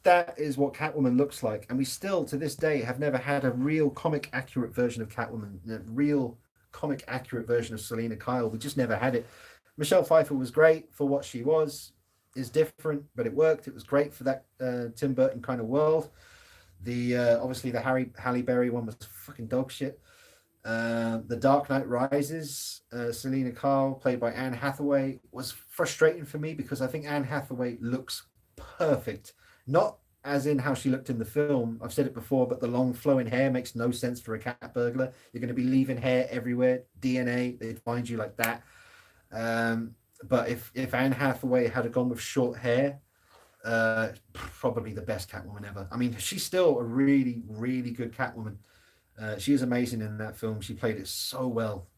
that is what Catwoman looks like, and we still to this day have never had a real comic accurate version of Catwoman, a real comic accurate version of Selena Kyle. We just never had it. Michelle Pfeiffer was great for what she was, is different, but it worked. It was great for that Tim Burton kind of world. The obviously the Halle Berry one was fucking dog shit. The Dark Knight Rises, Selena Kyle, played by Anne Hathaway, was frustrating for me because I think Anne Hathaway looks perfect. Not as in how she looked in the film. I've said it before, but the long flowing hair makes no sense for a cat burglar. You're going to be leaving hair everywhere. DNA, they'd find you like that. But if Anne Hathaway had gone with short hair, probably the best Catwoman ever. I mean, she's still a really, really good Catwoman. She is amazing in that film. She played it so well.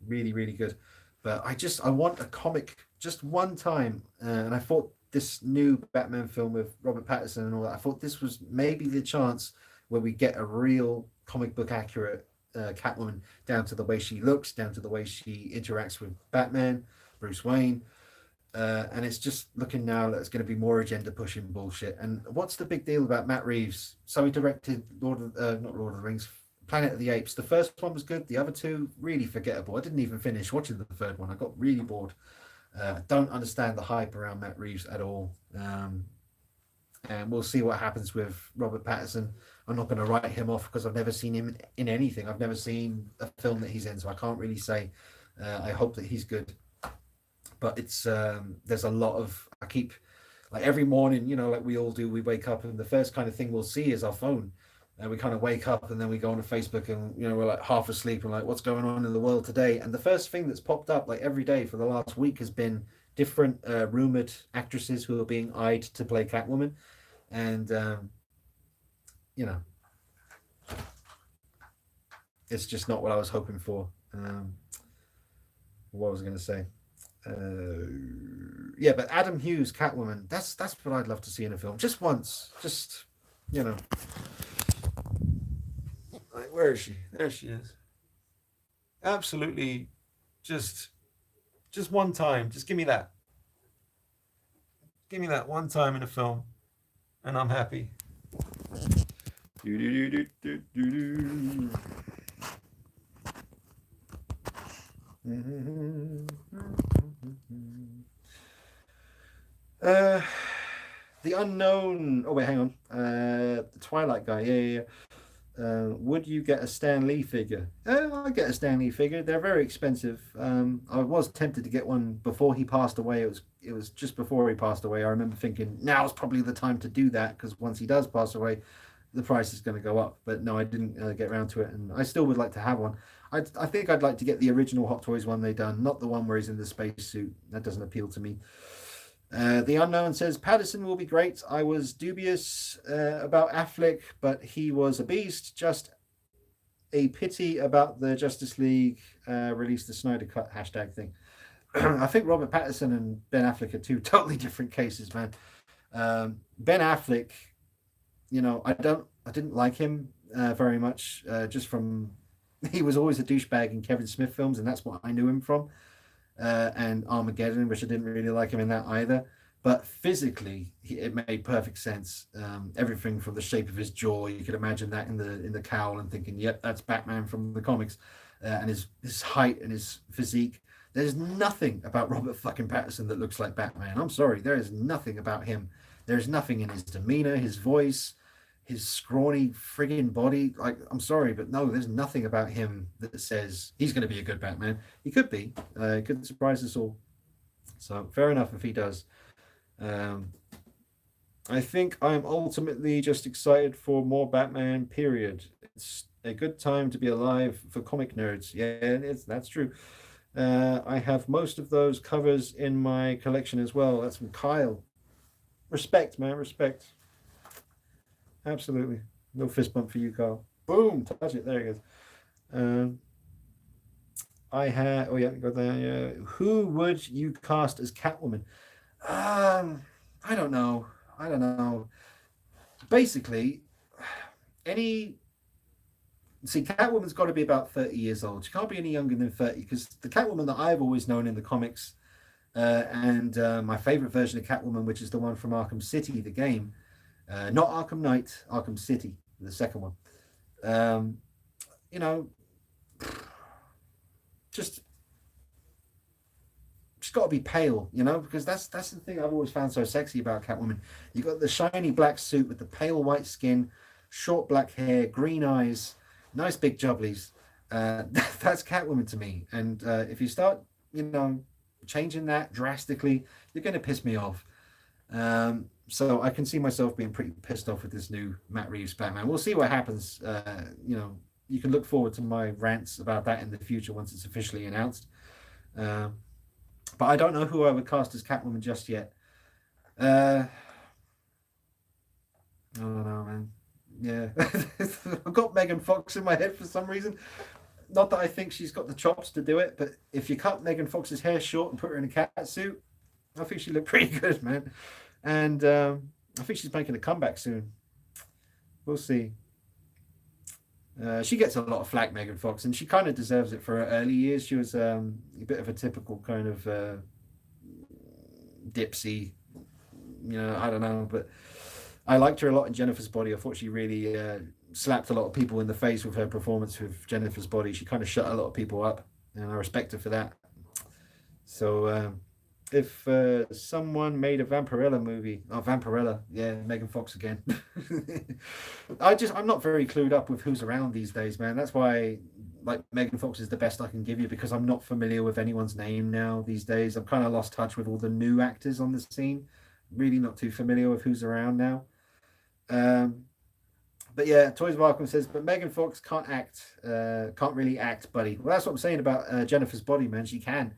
Really, really good. But I want a comic just one time. And I thought this new Batman film with Robert Pattinson and all that, I thought this was maybe the chance where we get a real comic book accurate Catwoman, down to the way she looks, down to the way she interacts with Batman, Bruce Wayne. And it's just looking now that it's going to be more agenda pushing bullshit. And what's the big deal about Matt Reeves? So he directed not Lord of the Rings, Planet of the Apes. The first one was good. The other two really forgettable. I didn't even finish watching the third one. I got really bored. Don't understand the hype around Matt Reeves at all. And we'll see what happens with Robert Pattinson. I'm not going to write him off because I've never seen him in anything. I've never seen a film that he's in, so I can't really say. I hope that he's good. But it's there's a lot of, I keep, like every morning, like we all do, we wake up and the first kind of thing we'll see is our phone. And we kind of wake up and then we go on to Facebook and, we're like half asleep and like, what's going on in the world today? And the first thing that's popped up like every day for the last week has been different rumored actresses who are being eyed to play Catwoman. And, it's just not what I was hoping for. What was I going to say? Yeah, but Adam Hughes Catwoman, that's what I'd love to see in a film, just once, just like, where is she? There she is. Absolutely, just one time, just give me that one time in a film and I'm happy. Do, do, do, do, do, do. Uh, The Unknown. Oh wait, hang on. The Twilight guy. Yeah. Would you get a Stan Lee figure? I get a Stan Lee figure. They're very expensive. I was tempted to get one before he passed away. It was just before he passed away. I remember thinking now's probably the time to do that because once he does pass away, the price is going to go up. But no, I didn't get around to it, and I still would like to have one. I think I'd like to get the original Hot Toys one they done, not the one where he's in the spacesuit. That doesn't appeal to me. The Unknown says Patterson will be great. I was dubious about Affleck, but he was a beast. Just a pity about the Justice League release the Snyder Cut hashtag thing. I think Robert Pattinson and Ben Affleck are two totally different cases, man. Ben Affleck, I didn't like him very much. Just from he was always a douchebag in Kevin Smith films, and that's what I knew him from. And Armageddon, which I didn't really like him in that either. But physically, it made perfect sense. Everything from the shape of his jaw, you could imagine that in the cowl, and thinking, "Yep, that's Batman from the comics." And his height and his physique. There's nothing about Robert fucking Pattinson that looks like Batman. I'm sorry, there is nothing about him. There's nothing in his demeanor, his voice, his scrawny friggin' body. Like, I'm sorry, but no, there's nothing about him that says he's going to be a good Batman. He could be. Could surprise us all. So fair enough if he does. Um, I think I'm ultimately just excited for more Batman. Period. It's a good time to be alive for comic nerds. Yeah, that's true. I have most of those covers in my collection as well. That's from Kyle. Respect, man. Respect. Absolutely. No fist bump for you, Carl. Boom. Touch it. There it goes. Um, I had. Oh yeah, got that. Yeah. Who would you cast as Catwoman? Um, I don't know. I don't know. Basically, any. See, Catwoman's got to be about 30 years old. She can't be any younger than 30 because the Catwoman that I've always known in the comics, and my favorite version of Catwoman, which is the one from Arkham City, the game, not Arkham Knight, Arkham City, the second one. Um, you know, just she's got to be pale, because that's the thing I've always found so sexy about Catwoman. You got the shiny black suit with the pale white skin, short black hair, green eyes, nice big jubblies. That's Catwoman to me. And if you start, changing that drastically, you're going to piss me off. So I can see myself being pretty pissed off with this new Matt Reeves Batman. We'll see what happens. You can look forward to my rants about that in the future once it's officially announced. But I don't know who I would cast as Catwoman just yet. I don't know, man. Yeah. I've got Megan Fox in my head for some reason. Not that I think she's got the chops to do it, but if you cut Megan Fox's hair short and put her in a cat suit, I think she looked pretty good, man. And I think she's making a comeback soon. We'll see. She gets a lot of flack, Megan Fox, and she kind of deserves it for her early years. She was a bit of a typical kind of dipsy, I don't know, but I liked her a lot in Jennifer's Body. I thought she really slapped a lot of people in the face with her performance with Jennifer's Body. She kind of shut a lot of people up, and I respect her for that. So if someone made a Vampirella movie, Vampirella, yeah, Megan Fox again. I'm not very clued up with who's around these days, man. That's why, like, Megan Fox is the best I can give you because I'm not familiar with anyone's name now these days. I've kind of lost touch with all the new actors on the scene. Really not too familiar with who's around now. But yeah, Toys of Arkham says, but Megan Fox can't really act, buddy. Well, that's what I'm saying about Jennifer's Body, man. She can.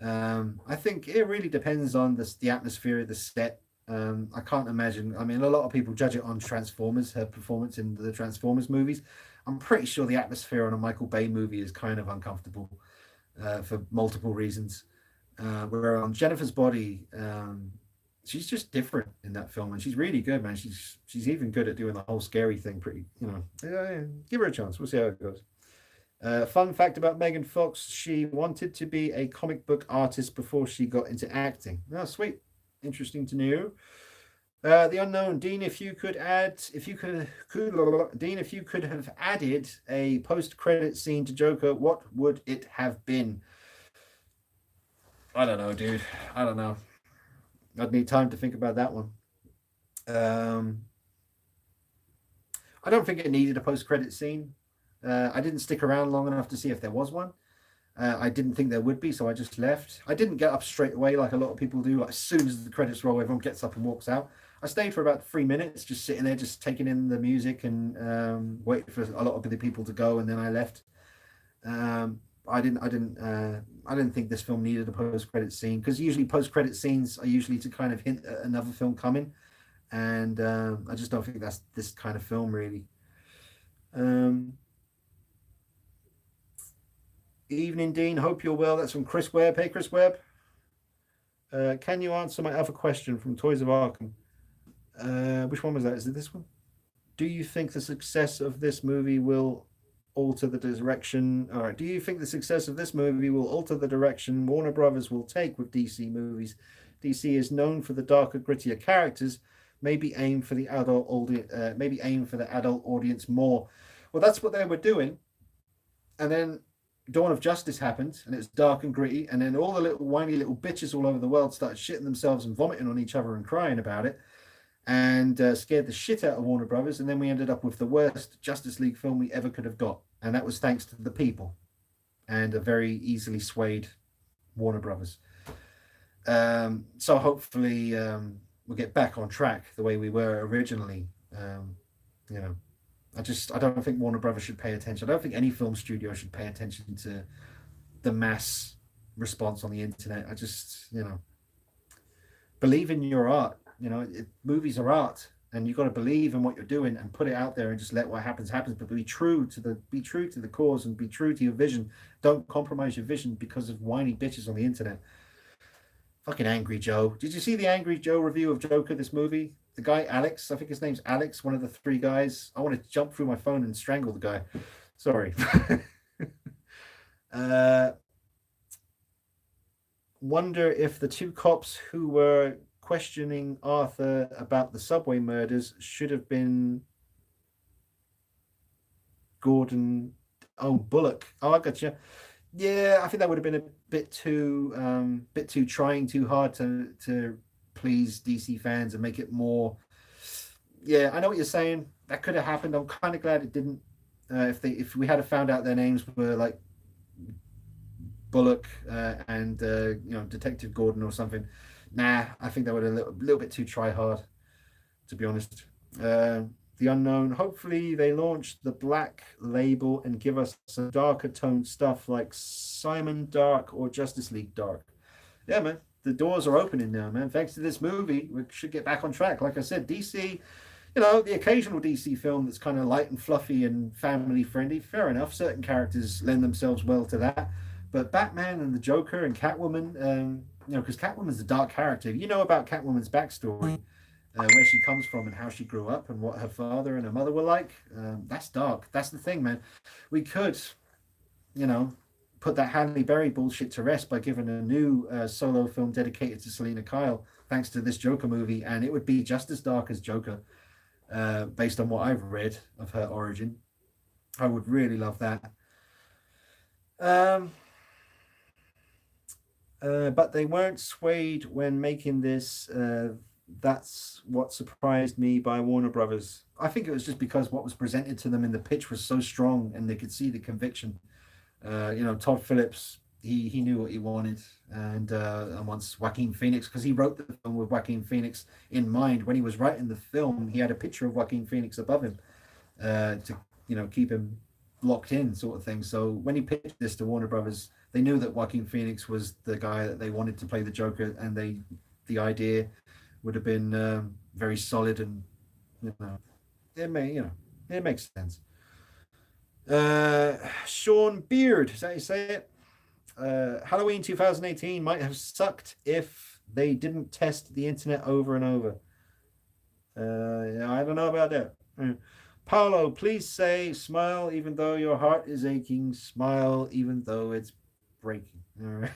I think it really depends on the atmosphere of the set. I can't imagine. I mean, a lot of people judge it on Transformers, her performance in the Transformers movies. I'm pretty sure the atmosphere on a Michael Bay movie is kind of uncomfortable for multiple reasons. Where on Jennifer's Body, she's just different in that film, and she's really good, man. She's even good at doing the whole scary thing. Pretty, yeah, give her a chance. We'll see how it goes. Fun fact about Megan Fox: she wanted to be a comic book artist before she got into acting. Oh, sweet, interesting to know. The Unknown, Dean, if you could have added a post-credit scene to Joker, what would it have been? I don't know, dude. I don't know. I'd need time to think about that one. Um, I don't think it needed a post-credit scene. I didn't stick around long enough to see if there was one. I didn't think there would be, so I just left. I didn't get up straight away like a lot of people do. Like as soon as the credits roll, everyone gets up and walks out. I stayed for about 3 minutes, just sitting there, just taking in the music and waiting for a lot of the people to go, and then I left. I didn't think this film needed a post-credit scene because usually post-credit scenes are usually to kind of hint at another film coming, and I just don't think that's this kind of film really. Um, Evening, Dean. Hope you're well. That's from Chris Webb. Hey, Chris Webb. Can you answer my other question from Toys of Arkham? Which one was that? Is it this one? Do you think the success of this movie will alter the direction? All right. Do you think the success of this movie will alter the direction Warner Brothers will take with DC movies? DC is known for the darker, grittier characters. Maybe aim for the adult audience. Maybe aim for the adult audience more. Well, that's what they were doing, and then Dawn of Justice happened, and it's dark and gritty, and then all the little whiny little bitches all over the world started shitting themselves and vomiting on each other and crying about it, and scared the shit out of Warner Brothers, and then we ended up with the worst Justice League film we ever could have got, and that was thanks to the people and a very easily swayed Warner Brothers. So hopefully we'll get back on track the way we were originally. You know, I don't think Warner Brothers should pay attention. I don't think any film studio should pay attention to the mass response on the internet. I just, believe in your art. Movies are art, and you've got to believe in what you're doing and put it out there and just let what happens happens. But be true to the cause and be true to your vision. Don't compromise your vision because of whiny bitches on the internet. Fucking Angry Joe. Did you see the Angry Joe review of Joker, this movie? The guy, Alex, I think his name's Alex, one of the three guys. I want to jump through my phone and strangle the guy. Sorry. Wonder if the two cops who were questioning Arthur about the subway murders should have been Gordon. Oh, Bullock. Oh, I got you. Yeah, I think that would have been a bit too trying too hard to please DC fans and make it more. Yeah, I know what you're saying. That could have happened. I'm kind of glad it didn't. If we had found out their names were like Bullock and Detective Gordon or something, nah, I think that would have a little bit too try hard, to be honest. The Unknown. Hopefully they launch the Black Label and give us some darker tone stuff like Simon Dark or Justice League Dark. Yeah, man. The doors are opening now, man. Thanks to this movie, we should get back on track. Like I said, DC, the occasional DC film that's kind of light and fluffy and family friendly, fair enough. Certain characters lend themselves well to that. But Batman and the Joker and Catwoman, because Catwoman's a dark character. You know about Catwoman's backstory. Where she comes from and how she grew up and what her father and her mother were like. That's dark. That's the thing, man. We could, put that Halle Berry bullshit to rest by giving a new solo film dedicated to Selena Kyle, thanks to this Joker movie, and it would be just as dark as Joker, based on what I've read of her origin. I would really love that. But they weren't swayed when making this. That's what surprised me by Warner Brothers. I think it was just because what was presented to them in the pitch was so strong and they could see the conviction. Todd Phillips, he knew what he wanted. And once Joaquin Phoenix, because he wrote the film with Joaquin Phoenix in mind, when he was writing the film, he had a picture of Joaquin Phoenix above him to, keep him locked in sort of thing. So when he pitched this to Warner Brothers, they knew that Joaquin Phoenix was the guy that they wanted to play the Joker, and the idea would have been very solid, and it makes sense. Sean Beard, is that how you say it? Halloween 2018 might have sucked if they didn't test the internet over and over. I don't know about that. Paolo, please say smile even though your heart is aching. Smile even though it's breaking. All right.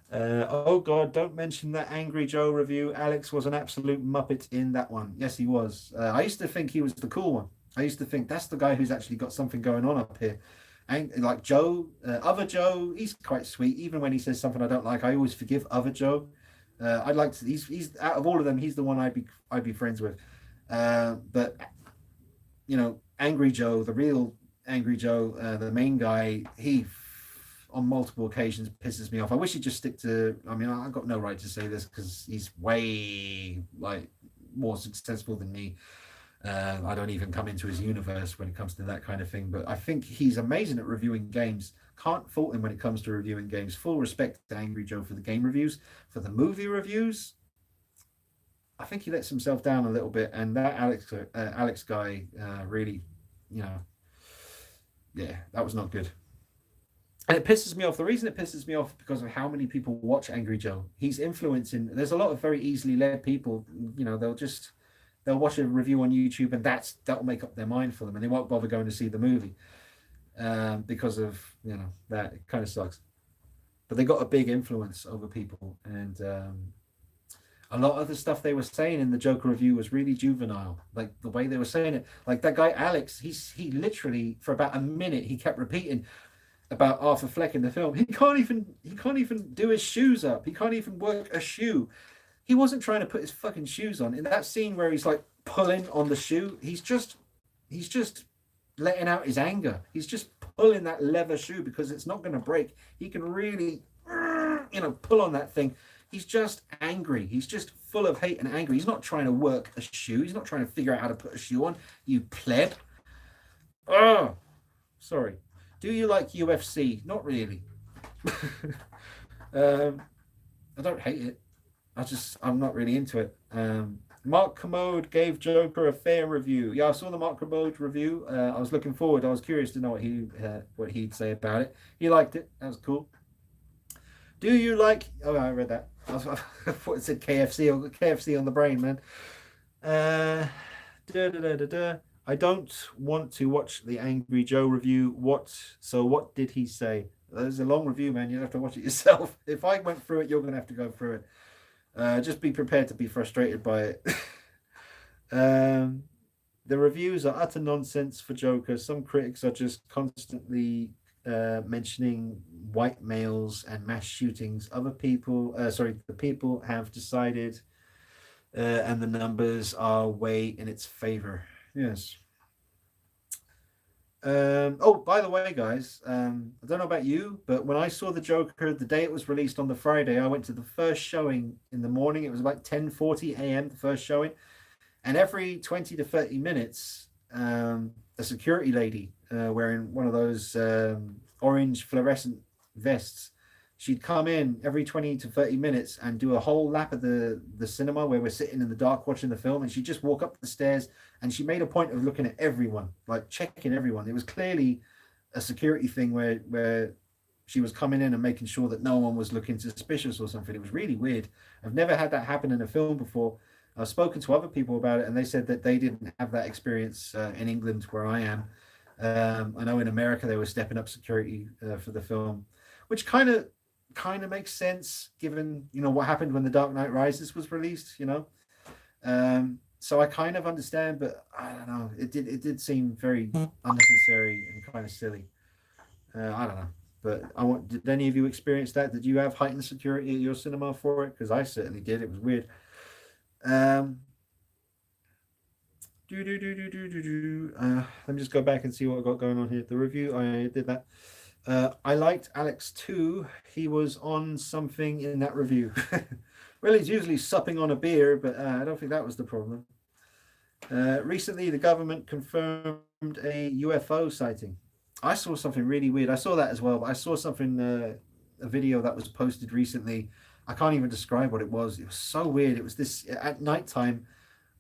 Oh God, don't mention that Angry Joe review. Alex was an absolute muppet in that one. Yes, he was. I used to think he was the cool one. I used to think that's the guy who's actually got something going on up here. And like Joe, other Joe, he's quite sweet. Even when he says something I don't like, I always forgive other Joe. I'd like to. He's out of all of them, he's the one I'd be friends with. But Angry Joe, the real Angry Joe, the main guy, he on multiple occasions pisses me off. I wish he'd just stick to. I mean, I've got no right to say this because he's way like more successful than me. I don't even come into his universe when it comes to that kind of thing. But I think he's amazing at reviewing games. Can't fault him when it comes to reviewing games. Full respect to Angry Joe for the game reviews. For the movie reviews, I think he lets himself down a little bit. And that Alex guy really, you know, yeah, that was not good. And it pisses me off. The reason it pisses me off is because of how many people watch Angry Joe. He's influencing. There's a lot of very easily led people. They'll watch a review on YouTube and that'll make up their mind for them, and they won't bother going to see the movie because of that. It kind of sucks. But they got a big influence over people, and a lot of the stuff they were saying in the Joker review was really juvenile. Like the way they were saying it. Like that guy Alex, he literally for about a minute he kept repeating about Arthur Fleck in the film. He can't even do his shoes up. He can't even work a shoe. He wasn't trying to put his fucking shoes on. In that scene where he's like pulling on the shoe, he's just letting out his anger. He's just pulling that leather shoe because it's not going to break. He can really, pull on that thing. He's just angry. He's just full of hate and anger. He's not trying to work a shoe. He's not trying to figure out how to put a shoe on. You pleb. Oh, sorry. Do you like UFC? Not really. I don't hate it. I'm not really into it. Mark Commode gave Joker a fair review. Yeah, I saw the Mark Commode review. I was looking forward. I was curious to know what he'd say about it. He liked it. That was cool. Do you like? Oh, I read that. I thought it said KFC. I've got KFC on the brain, man. I don't want to watch the Angry Joe review. What did he say? There's a long review, man. You have to watch it yourself. If I went through it, you're gonna have to go through it. Just be prepared to be frustrated by it. The reviews are utter nonsense for Joker. Some critics are just constantly mentioning white males and mass shootings. The people have decided, and the numbers are way in its favor. Yes. Oh, by the way, guys, I don't know about you, but when I saw the Joker the day it was released on the Friday, I went to the first showing in the morning. It was like 10:40 a.m. the first showing, and every 20 to 30 minutes, a security lady wearing one of those orange fluorescent vests, she'd come in every 20 to 30 minutes and do a whole lap of the cinema where we're sitting in the dark watching the film, and she'd just walk up the stairs, and she made a point of looking at everyone, like checking everyone. It was clearly a security thing where she was coming in and making sure that no one was looking suspicious or something. It was really weird. I've never had that happen in a film before. I've spoken to other people about it, and they said that they didn't have that experience in England where I am. I know in America they were stepping up security for the film, which kind of makes sense given what happened when The Dark Knight Rises was released. So I kind of understand, but I don't know. It did seem very unnecessary and kind of silly. I don't know, but did any of you experience that? Did you have heightened security at your cinema for it? Because I certainly did. It was weird. Let me just go back and see what I got going on here. The review, I did that. I liked Alex too. He was on something in that review. Well, he's usually supping on a beer, but I don't think that was the problem. Recently, the government confirmed a UFO sighting. I saw something really weird. I saw that as well, but I saw something, a video that was posted recently. I can't even describe what it was. It was so weird. It was this at nighttime.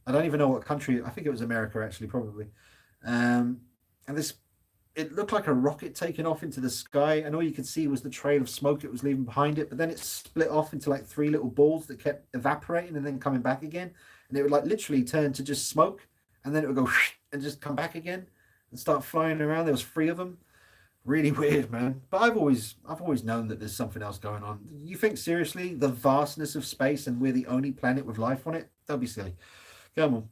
I don't even know what country. I think it was America, actually, probably. And it looked like a rocket taking off into the sky, and all you could see was the trail of smoke it was leaving behind it. But then it split off into like 3 little balls that kept evaporating and then coming back again. And it would like literally turn to just smoke, and then it would go and just come back again and start flying around. There was 3 of them. Really weird, man. But I've always known that there's something else going on. You think seriously the vastness of space and we're the only planet with life on it? Don't be silly. Come on.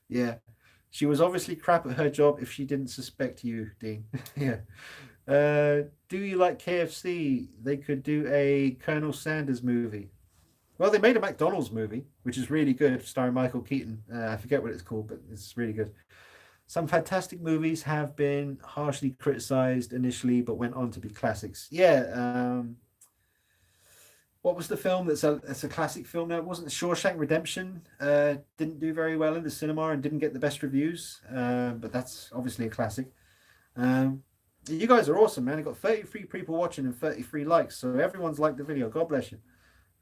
Yeah. She was obviously crap at her job if she didn't suspect you, Dean. Yeah. Do you like KFC? They could do a Colonel Sanders movie. Well, they made a McDonald's movie, which is really good, starring Michael Keaton. I forget what it's called, but it's really good. Some fantastic movies have been harshly criticized initially, but went on to be classics. Yeah. What was the film that's a classic film now? It wasn't Shawshank Redemption. Didn't do very well in the cinema and didn't get the best reviews. But that's obviously a classic. Um, you guys are awesome, man. I got 33 people watching and 33 likes, so everyone's liked the video. God bless you.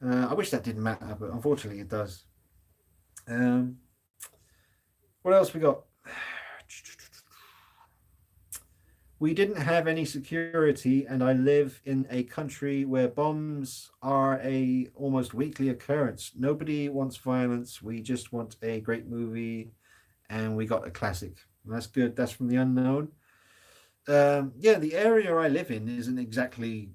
I wish that didn't matter, but unfortunately it does. Um, what else we got? We didn't have any security, and I live in a country where bombs are a almost weekly occurrence. Nobody wants violence. We just want a great movie, and we got a classic. That's good. That's from the unknown. Yeah, the area I live in isn't exactly,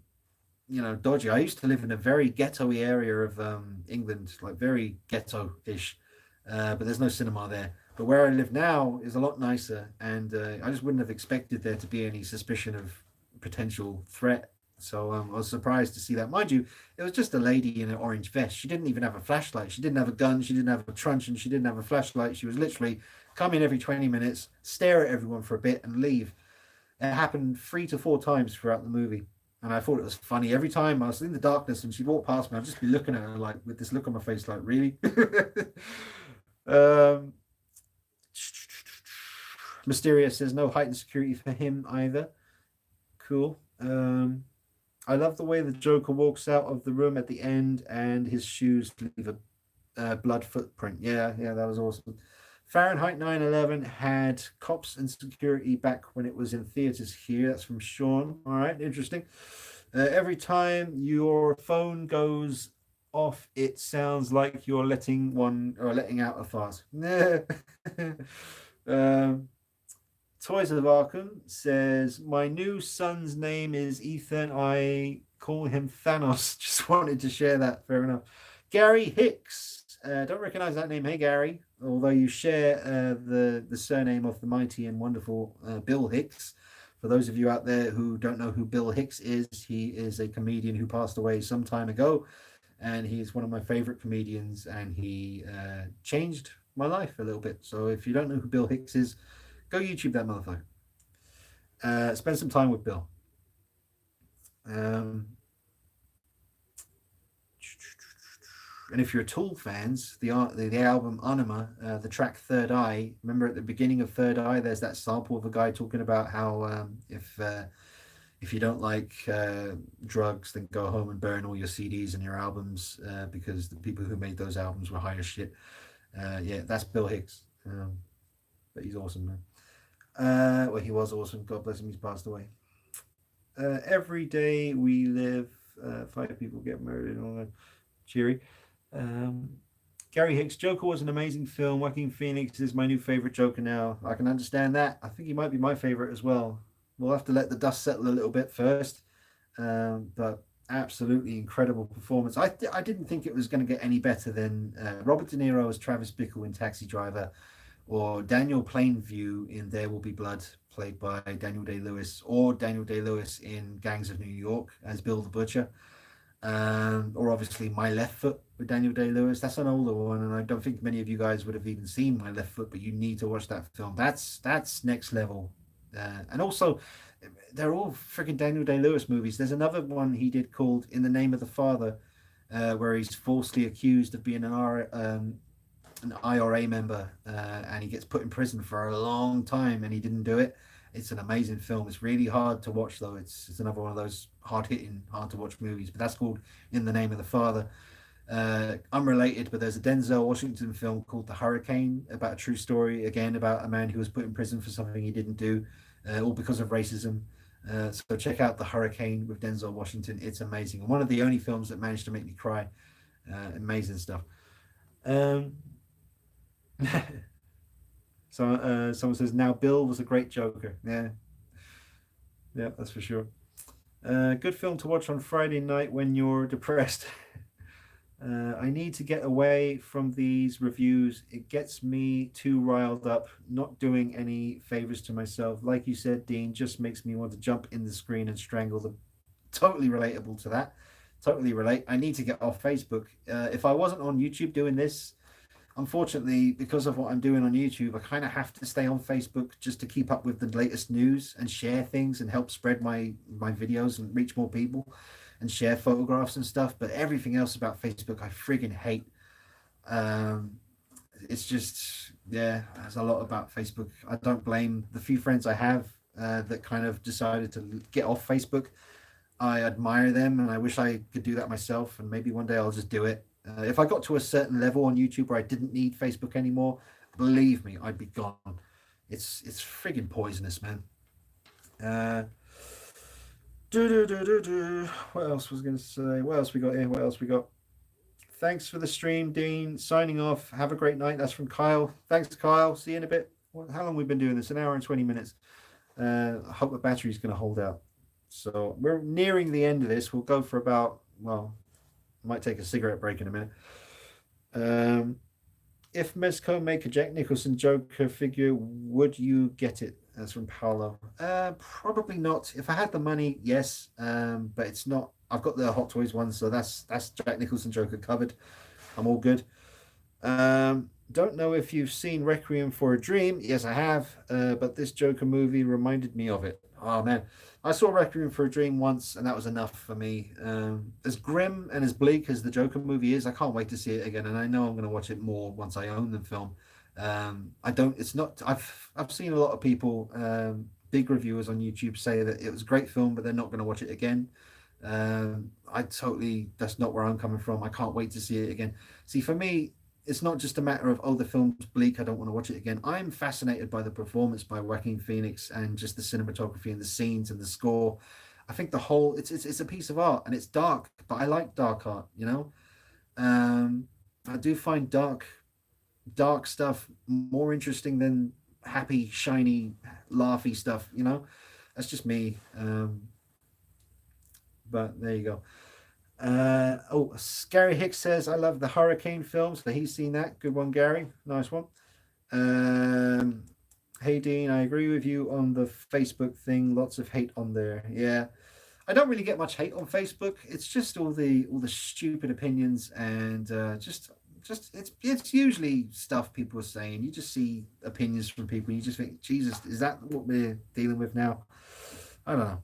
dodgy. I used to live in a very ghetto-y area of England, like very ghetto-ish, but there's no cinema there. But where I live now is a lot nicer, and I just wouldn't have expected there to be any suspicion of potential threat. So I was surprised to see that. Mind you, it was just a lady in an orange vest. She didn't even have a flashlight. She didn't have a gun. She didn't have a truncheon. She didn't have a flashlight. She was literally come in every 20 minutes, stare at everyone for a bit, and leave. It happened 3 to 4 times throughout the movie. And I thought it was funny. Every time I was in the darkness and she'd walk past me, I'd just be looking at her like with this look on my face, like, really? um, Mysterious says no heightened security for him either. Cool. I love the way the Joker walks out of the room at the end and his shoes leave a blood footprint. Yeah, yeah, that was awesome. Fahrenheit 9/11 had cops and security back when it was in theaters here. That's from Sean. All right, interesting. Every time your phone goes off, it sounds like you're letting out a fart. um, Toys of Arkham says, my new son's name is Ethan. I call him Thanos. Just wanted to share that. Fair enough. Gary Hicks. Don't recognize that name. Hey, Gary. Although you share the surname of the mighty and wonderful Bill Hicks. For those of you out there who don't know who Bill Hicks is, he is a comedian who passed away some time ago. And he's one of my favorite comedians. And he changed my life a little bit. So if you don't know who Bill Hicks is, go YouTube that motherfucker. Spend some time with Bill. And if you're Tool fans, the album Anima, the track Third Eye, remember at the beginning of Third Eye, there's that sample of a guy talking about how if you don't like drugs, then go home and burn all your CDs and your albums because the people who made those albums were high as shit. Yeah, that's Bill Hicks. But he's awesome, man. Well, he was awesome. God bless him. He's passed away. Every day we live, 5 people get murdered. All that. Cheery. Gary Hicks, Joker was an amazing film. Joaquin Phoenix is my new favorite Joker now. I can understand that. I think he might be my favorite as well. We'll have to let the dust settle a little bit first. But absolutely incredible performance. I didn't think it was going to get any better than Robert De Niro as Travis Bickle in Taxi Driver, or Daniel Plainview in There Will Be Blood, played by Daniel Day-Lewis, or Daniel Day-Lewis in Gangs of New York as Bill the Butcher. Or obviously My Left Foot with Daniel Day-Lewis. That's an older one, and I don't think many of you guys would have even seen My Left Foot, but you need to watch that film. That's next level. And also, they're all freaking Daniel Day-Lewis movies. There's another one he did called In the Name of the Father, where he's falsely accused of being an IRA member, and he gets put in prison for a long time, and he didn't do it. It's an amazing film. It's really hard to watch, though. It's another one of those hard-hitting, hard-to-watch movies. But that's called In the Name of the Father. Unrelated, but there's a Denzel Washington film called The Hurricane, about a true story, again, about a man who was put in prison for something he didn't do, all because of racism. So check out The Hurricane with Denzel Washington. It's amazing. And one of the only films that managed to make me cry. Amazing stuff. So someone says, now Bill was a great Joker. Yeah, that's for sure. Good film to watch on Friday night when you're depressed. I need to get away from these reviews. It gets me too riled up. Not doing any favors to myself. Like you said, Dean, just makes me want to jump in the screen and strangle them. Totally relatable to that. Totally relate. I need to get off Facebook. If I wasn't on YouTube doing this, unfortunately, because of what I'm doing on YouTube, I kind of have to stay on Facebook just to keep up with the latest news and share things and help spread my videos and reach more people and share photographs and stuff. But everything else about Facebook, I friggin' hate. Um, it's just, yeah, there's a lot about Facebook. I don't blame the few friends I have that kind of decided to get off Facebook. I admire them and I wish I could do that myself. And maybe one day I'll just do it. If I got to a certain level on YouTube where I didn't need Facebook anymore, believe me, I'd be gone. It's friggin' poisonous, man. Uh, what else was I going to say? What else we got here? What else we got? Thanks for the stream, Dean. Signing off. Have a great night. That's from Kyle. Thanks, Kyle. See you in a bit. How long have we been doing this? An hour and 20 minutes. I hope the battery's going to hold out. So we're nearing the end of this. We'll go for about, well, I might take a cigarette break in a minute. If Mezco make a Jack Nicholson Joker figure, would you get it? That's from Paolo. Probably not. If I had the money, yes. But it's not. I've got the Hot Toys one, so that's Jack Nicholson Joker covered. I'm all good. Don't know if you've seen Requiem for a Dream. Yes, I have. But this Joker movie reminded me of it. Oh man, I saw Requiem for a Dream once, and that was enough for me. As grim and as bleak as the Joker movie is, I can't wait to see it again, and I know I'm going to watch it more once I own the film. I don't. It's not. I've seen a lot of people, big reviewers on YouTube, say that it was a great film, but they're not going to watch it again. I totally. That's not where I'm coming from. I can't wait to see it again. See, for me, it's not just a matter of, oh, the film's bleak, I don't want to watch it again. I'm fascinated by the performance by Joaquin Phoenix and just the cinematography and the scenes and the score. I think the whole it's a piece of art, and it's dark, but I like dark art, you know. I do find dark stuff more interesting than happy, shiny, laughy stuff, you know. That's just me. But there you go. Gary Hicks says, I love the Hurricane films. So he's seen that. Good one, Gary. Nice one. Hey, Dean, I agree with you on the Facebook thing. Lots of hate on there. Yeah. I don't really get much hate on Facebook. It's just all the stupid opinions and just it's usually stuff people are saying. You just see opinions from people and you just think, Jesus, is that what we're dealing with now? I don't know.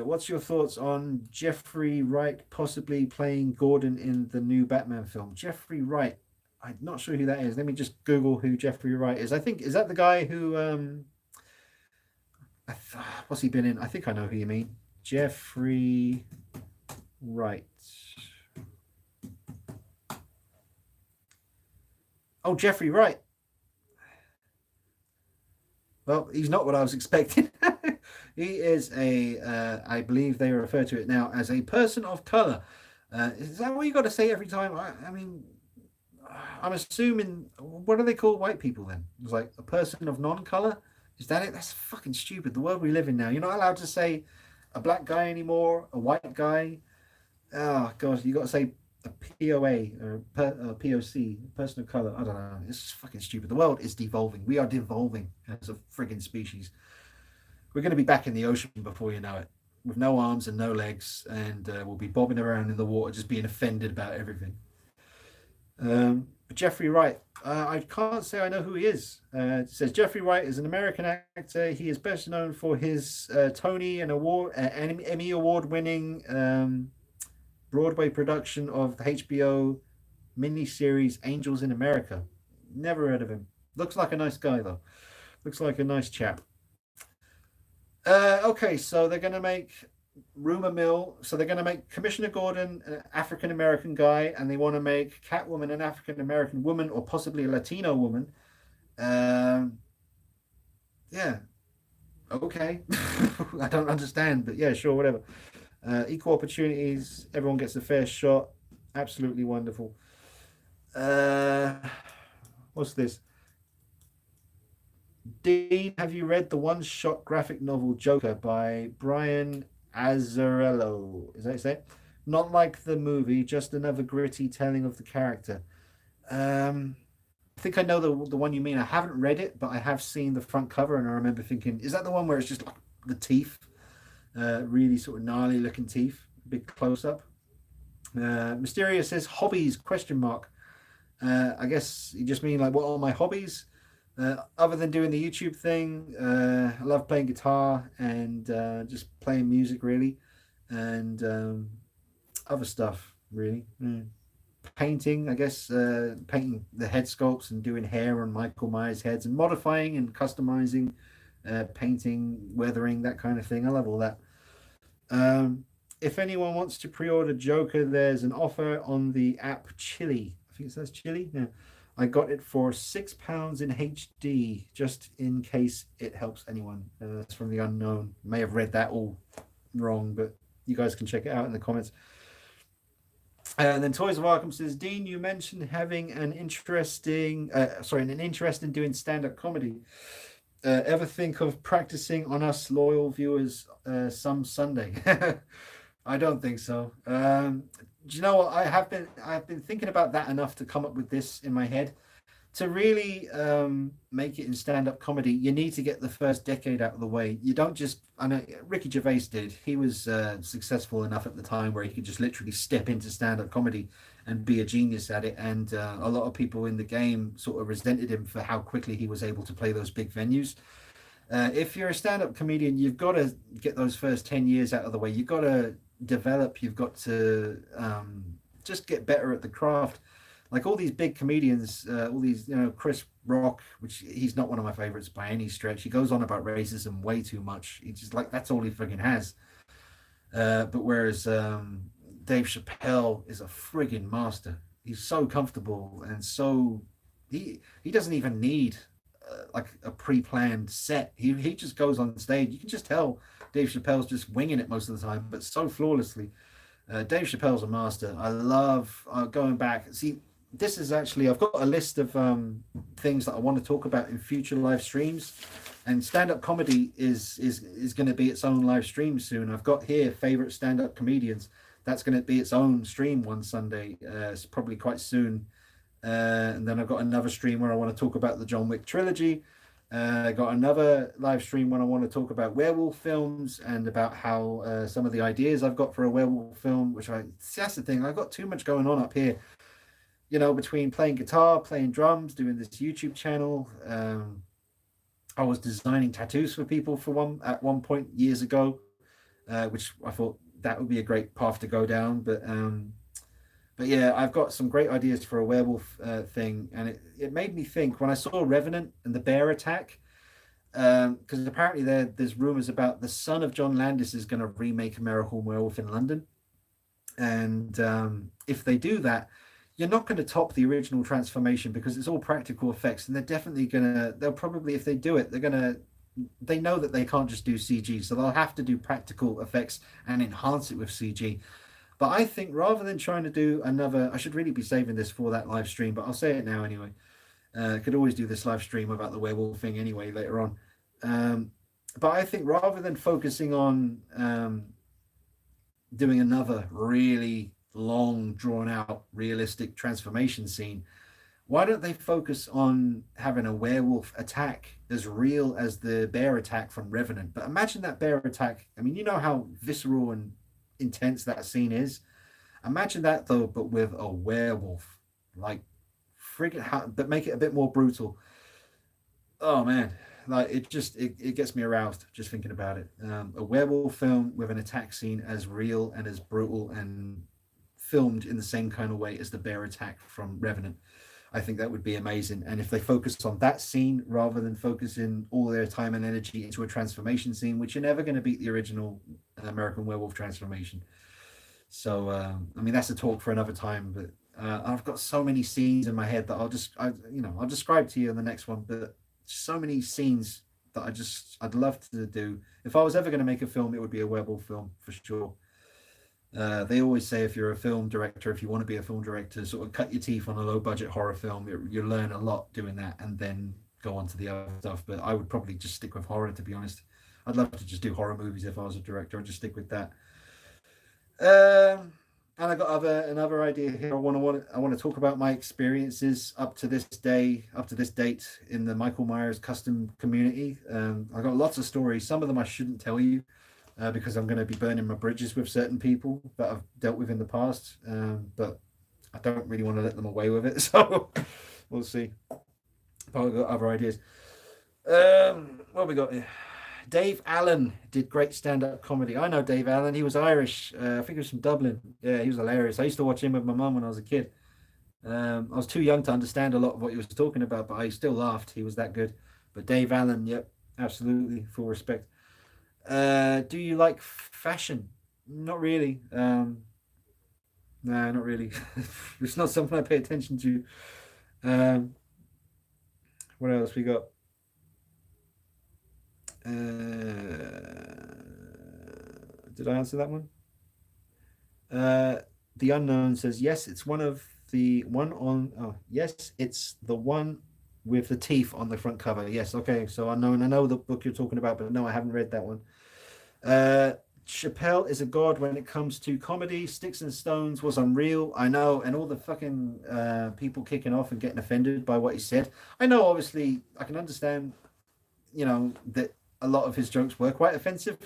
What's your thoughts on Jeffrey Wright possibly playing Gordon in the new Batman film? Jeffrey Wright, I'm not sure who that is. Let me just Google who Jeffrey Wright is. I think, is that the guy who what's he been in? I think I know who you mean. Jeffrey Wright. Oh, Jeffrey Wright. Well, he's not what I was expecting. He is I believe they refer to it now as a person of color. Is that what you got to say every time? I mean, I'm assuming, what do they call white people then? It's like a person of non-color? Is that it? That's fucking stupid. The world we live in now. You're not allowed to say a black guy anymore, a white guy. Oh, God, you got to say a POA or a POC, person of color. I don't know. It's fucking stupid. The world is devolving. We are devolving as a friggin' species. We're going to be back in the ocean before you know it, with no arms and no legs, and we'll be bobbing around in the water, just being offended about everything. Jeffrey Wright. I can't say I know who he is. It says Jeffrey Wright is an American actor. He is best known for his Tony and Emmy award-winning Broadway production of the HBO miniseries Angels in America. Never heard of him. Looks like a nice guy though. Looks like a nice chap. Okay, so they're going to make rumor mill. So they're going to make Commissioner Gordon an African American guy, and they want to make Catwoman an African American woman, or possibly a Latino woman. Yeah. Okay. I don't understand, but yeah, sure, whatever. Equal opportunities. Everyone gets a fair shot. Absolutely wonderful. What's this? Dean, have you read the one-shot graphic novel Joker by Brian Azzarello? Is that it? not like the movie, just another gritty telling of the character. I think I know the one you mean. I haven't read it, but I have seen the front cover, and I remember thinking, is that the one where it's just like the teeth, really sort of gnarly looking teeth, big close up? Mysterious says hobbies question mark. I guess you just mean like what are my hobbies? Other than doing the YouTube thing, I love playing guitar and just playing music really, and other stuff really. Painting, I guess, painting the head sculpts and doing hair on Michael Myers heads and modifying and customizing, painting, weathering, that kind of thing. I love all that. Um, if anyone wants to pre-order Joker, there's an offer on the app Chili. I think it says Chili. Yeah. I got it for £6 in HD, just in case it helps anyone. It's from the unknown. May have read that all wrong, but you guys can check it out in the comments. And then Toys of Arkham says, Dean, you mentioned having an interest in doing stand-up comedy. Ever think of practicing on us loyal viewers some Sunday? I don't think so. Do you know what? I've been thinking about that enough to come up with this in my head. To really make it in stand-up comedy, you need to get the first decade out of the way. You don't just, I know Ricky Gervais did. He was successful enough at the time where he could just literally step into stand-up comedy and be a genius at it. And a lot of people in the game sort of resented him for how quickly he was able to play those big venues. If you're a stand-up comedian, you've got to get those first 10 years out of the way. You've got to develop. You've got to just get better at the craft. Like all these big comedians, all these, Chris Rock, which he's not one of my favorites by any stretch. He goes on about racism way too much. He's just like, that's all he friggin' has. But whereas Dave Chappelle is a friggin' master. He's so comfortable and so he doesn't even need like a pre-planned set. He just goes on stage. You can just tell Dave Chappelle's just winging it most of the time, but so flawlessly. Dave Chappelle's a master. I love going back. See, this is actually, I've got a list of things that I want to talk about in future live streams, and stand-up comedy is going to be its own live stream soon. I've got here favorite stand-up comedians. That's going to be its own stream one Sunday. It's probably quite soon. And then I've got another stream where I want to talk about the John Wick trilogy. I got another live stream when I want to talk about werewolf films and about how some of the ideas I've got for a werewolf film, that's the thing. I've got too much going on up here, between playing guitar, playing drums, doing this YouTube channel. I was designing tattoos for people at one point years ago, which I thought that would be a great path to go down. But yeah, I've got some great ideas for a werewolf thing, and it made me think when I saw Revenant and the bear attack, because apparently there's rumors about the son of John Landis is going to remake American Werewolf in London, and if they do that, you're not going to top the original transformation because it's all practical effects, and they'll probably, if they do it, they know that they can't just do CG, so they'll have to do practical effects and enhance it with CG. But I think rather than trying to do I should really be saving this for that live stream, but I'll say it now anyway. I could always do this live stream about the werewolf thing anyway later on. But I think rather than focusing on doing another really long, drawn out, realistic transformation scene, why don't they focus on having a werewolf attack as real as the bear attack from Revenant? But imagine that bear attack. I mean, you know how visceral and intense that scene is. Imagine that though, but with a werewolf, like but make it a bit more brutal. Oh man, like it gets me aroused just thinking about it. A werewolf film with an attack scene as real and as brutal and filmed in the same kind of way as the bear attack from Revenant. I think that would be amazing. And if they focus on that scene rather than focusing all their time and energy into a transformation scene, which you're never going to beat the original American Werewolf transformation. So, I mean, that's a talk for another time, but I've got so many scenes in my head that I'll describe to you in the next one, but so many scenes that I'd love to do. If I was ever going to make a film, it would be a werewolf film for sure. They always say if you're a film director, if you want to be a film director, sort of cut your teeth on a low budget horror film. You learn a lot doing that and then go on to the other stuff. But I would probably just stick with horror, to be honest. I'd love to just do horror movies if I was a director. I'd just stick with that. And I got another idea here. I want to talk about my experiences up to this day, up to this date in the Michael Myers custom community. I got lots of stories. Some of them I shouldn't tell you because I'm going to be burning my bridges with certain people that I've dealt with in the past. But I don't really want to let them away with it, so we'll see. But I've got other ideas. What have we got here? Dave Allen did great stand-up comedy. I know Dave Allen. He was Irish. I think he was from Dublin. Yeah, he was hilarious. I used to watch him with my mum when I was a kid. I was too young to understand a lot of what he was talking about, but I still laughed. He was that good. But Dave Allen, yep, absolutely, full respect. Do you like fashion? Not really. No, not really. It's not something I pay attention to. Um, what else we got? Did I answer that one? The unknown says yes. It's one of the one on. Oh, yes, it's the one with the teeth on the front cover. Yes, okay. So unknown. I know the book you're talking about, but no, I haven't read that one. Uh, Chappelle is a god when it comes to comedy. Sticks and Stones was unreal. I know, and all the fucking people kicking off and getting offended by what he said. I know, obviously, I can understand, that a lot of his jokes were quite offensive.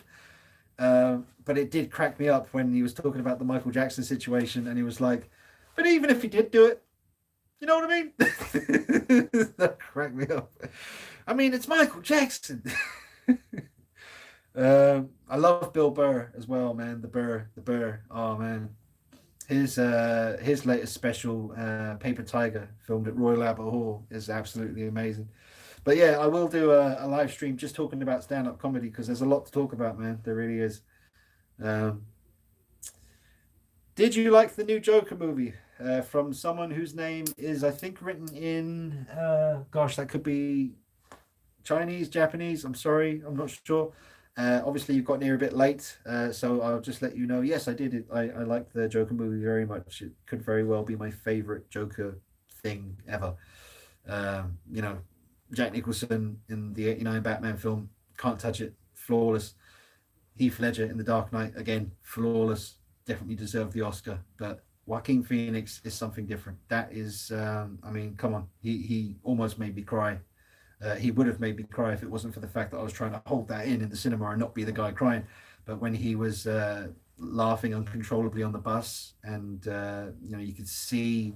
But it did crack me up when he was talking about the Michael Jackson situation, and he was like, "But even if he did do it, you know what I mean?" That cracked me up. I mean, it's Michael Jackson. I love Bill Burr as well, man. The Burr. Oh man, his latest special, Paper Tiger, filmed at Royal Albert Hall, is absolutely amazing. But yeah, I will do a live stream just talking about stand up comedy because there's a lot to talk about, man. There really is. Um, did you like the new Joker movie? From someone whose name is, I think, written in, gosh, that could be Chinese, Japanese. I'm sorry, I'm not sure. Obviously, you've got here a bit late, so I'll just let you know. Yes, I did it. I liked the Joker movie very much. It could very well be my favorite Joker thing ever. You know, Jack Nicholson in the '89 Batman film, can't touch it, flawless. Heath Ledger in The Dark Knight, again, flawless. Definitely deserved the Oscar. But Joaquin Phoenix is something different. That is, I mean, come on. He almost made me cry. He would have made me cry if it wasn't for the fact that I was trying to hold that in the cinema and not be the guy crying. But when he was laughing uncontrollably on the bus, and you could see,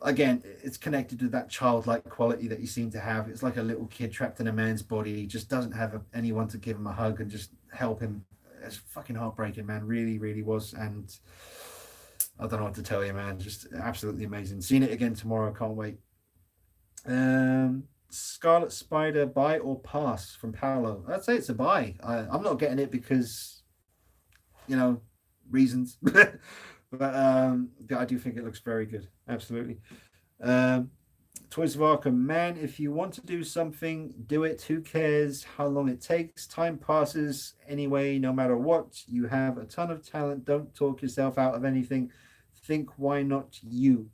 again, it's connected to that childlike quality that he seemed to have. It's like a little kid trapped in a man's body. He just doesn't have anyone to give him a hug and just help him. It's fucking heartbreaking, man. Really, really was. And I don't know what to tell you, man. Just absolutely amazing. Seeing it again tomorrow. Can't wait. Scarlet Spider, buy or pass from Paolo? I'd say it's a buy. I'm not getting it because, reasons. But I do think it looks very good. Absolutely. Toys of Arkham, man, if you want to do something, do it. Who cares how long it takes? Time passes anyway, no matter what. You have a ton of talent. Don't talk yourself out of anything. Think, why not you?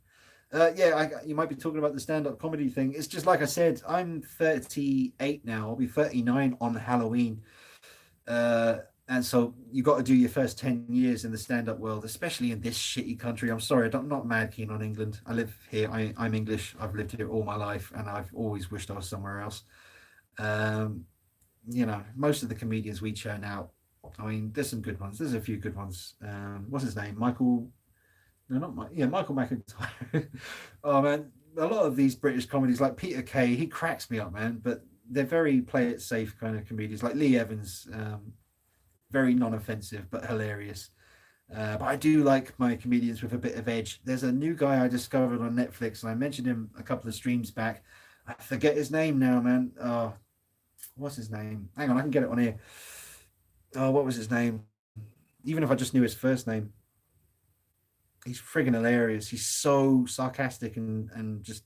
You might be talking about the stand-up comedy thing. It's just like I said, I'm 38 now. I'll be 39 on Halloween. And so you got to do your first 10 years in the stand-up world, especially in this shitty country. I'm sorry, I'm not mad keen on England. I live here. I'm English. I've lived here all my life, and I've always wished I was somewhere else. Most of the comedians we churn out, I mean, there's some good ones. There's a few good ones. What's his name? Michael... No, not Mike. Yeah, Michael McIntyre. Oh man, a lot of these British comedies, like Peter Kay, he cracks me up, man. But they're very play it safe kind of comedies. Like Lee Evans, very non-offensive but hilarious. But I do like my comedians with a bit of edge. There's a new guy I discovered on Netflix, and I mentioned him a couple of streams back. I forget his name now, man. What's his name? Hang on, I can get it on here. Oh, what was his name? Even if I just knew his first name. He's friggin' hilarious. He's so sarcastic and just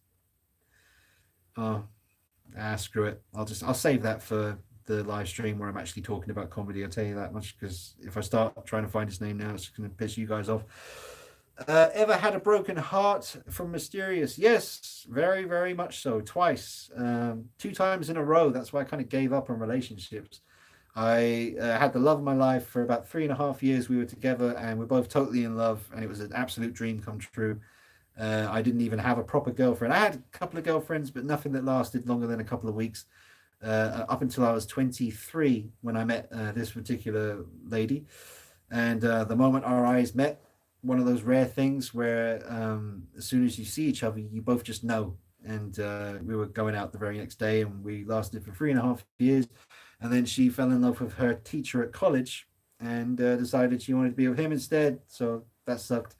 screw it. I'll save that for the live stream where I'm actually talking about comedy. I'll tell you that much, because if I start trying to find his name now, it's gonna piss you guys off. Ever had a broken heart from Mysterious? Yes, very, very much so. Twice. 2 times in a row. That's why I kind of gave up on relationships. I had the love of my life for about 3.5 years. We were together, and we're both totally in love, and it was an absolute dream come true. I didn't even have a proper girlfriend. I had a couple of girlfriends, but nothing that lasted longer than a couple of weeks. Up until I was 23 when I met this particular lady, and the moment our eyes met, one of those rare things where as soon as you see each other, you both just know. And we were going out the very next day, and we lasted for 3.5 years. And then she fell in love with her teacher at college, and decided she wanted to be with him instead. So that sucked.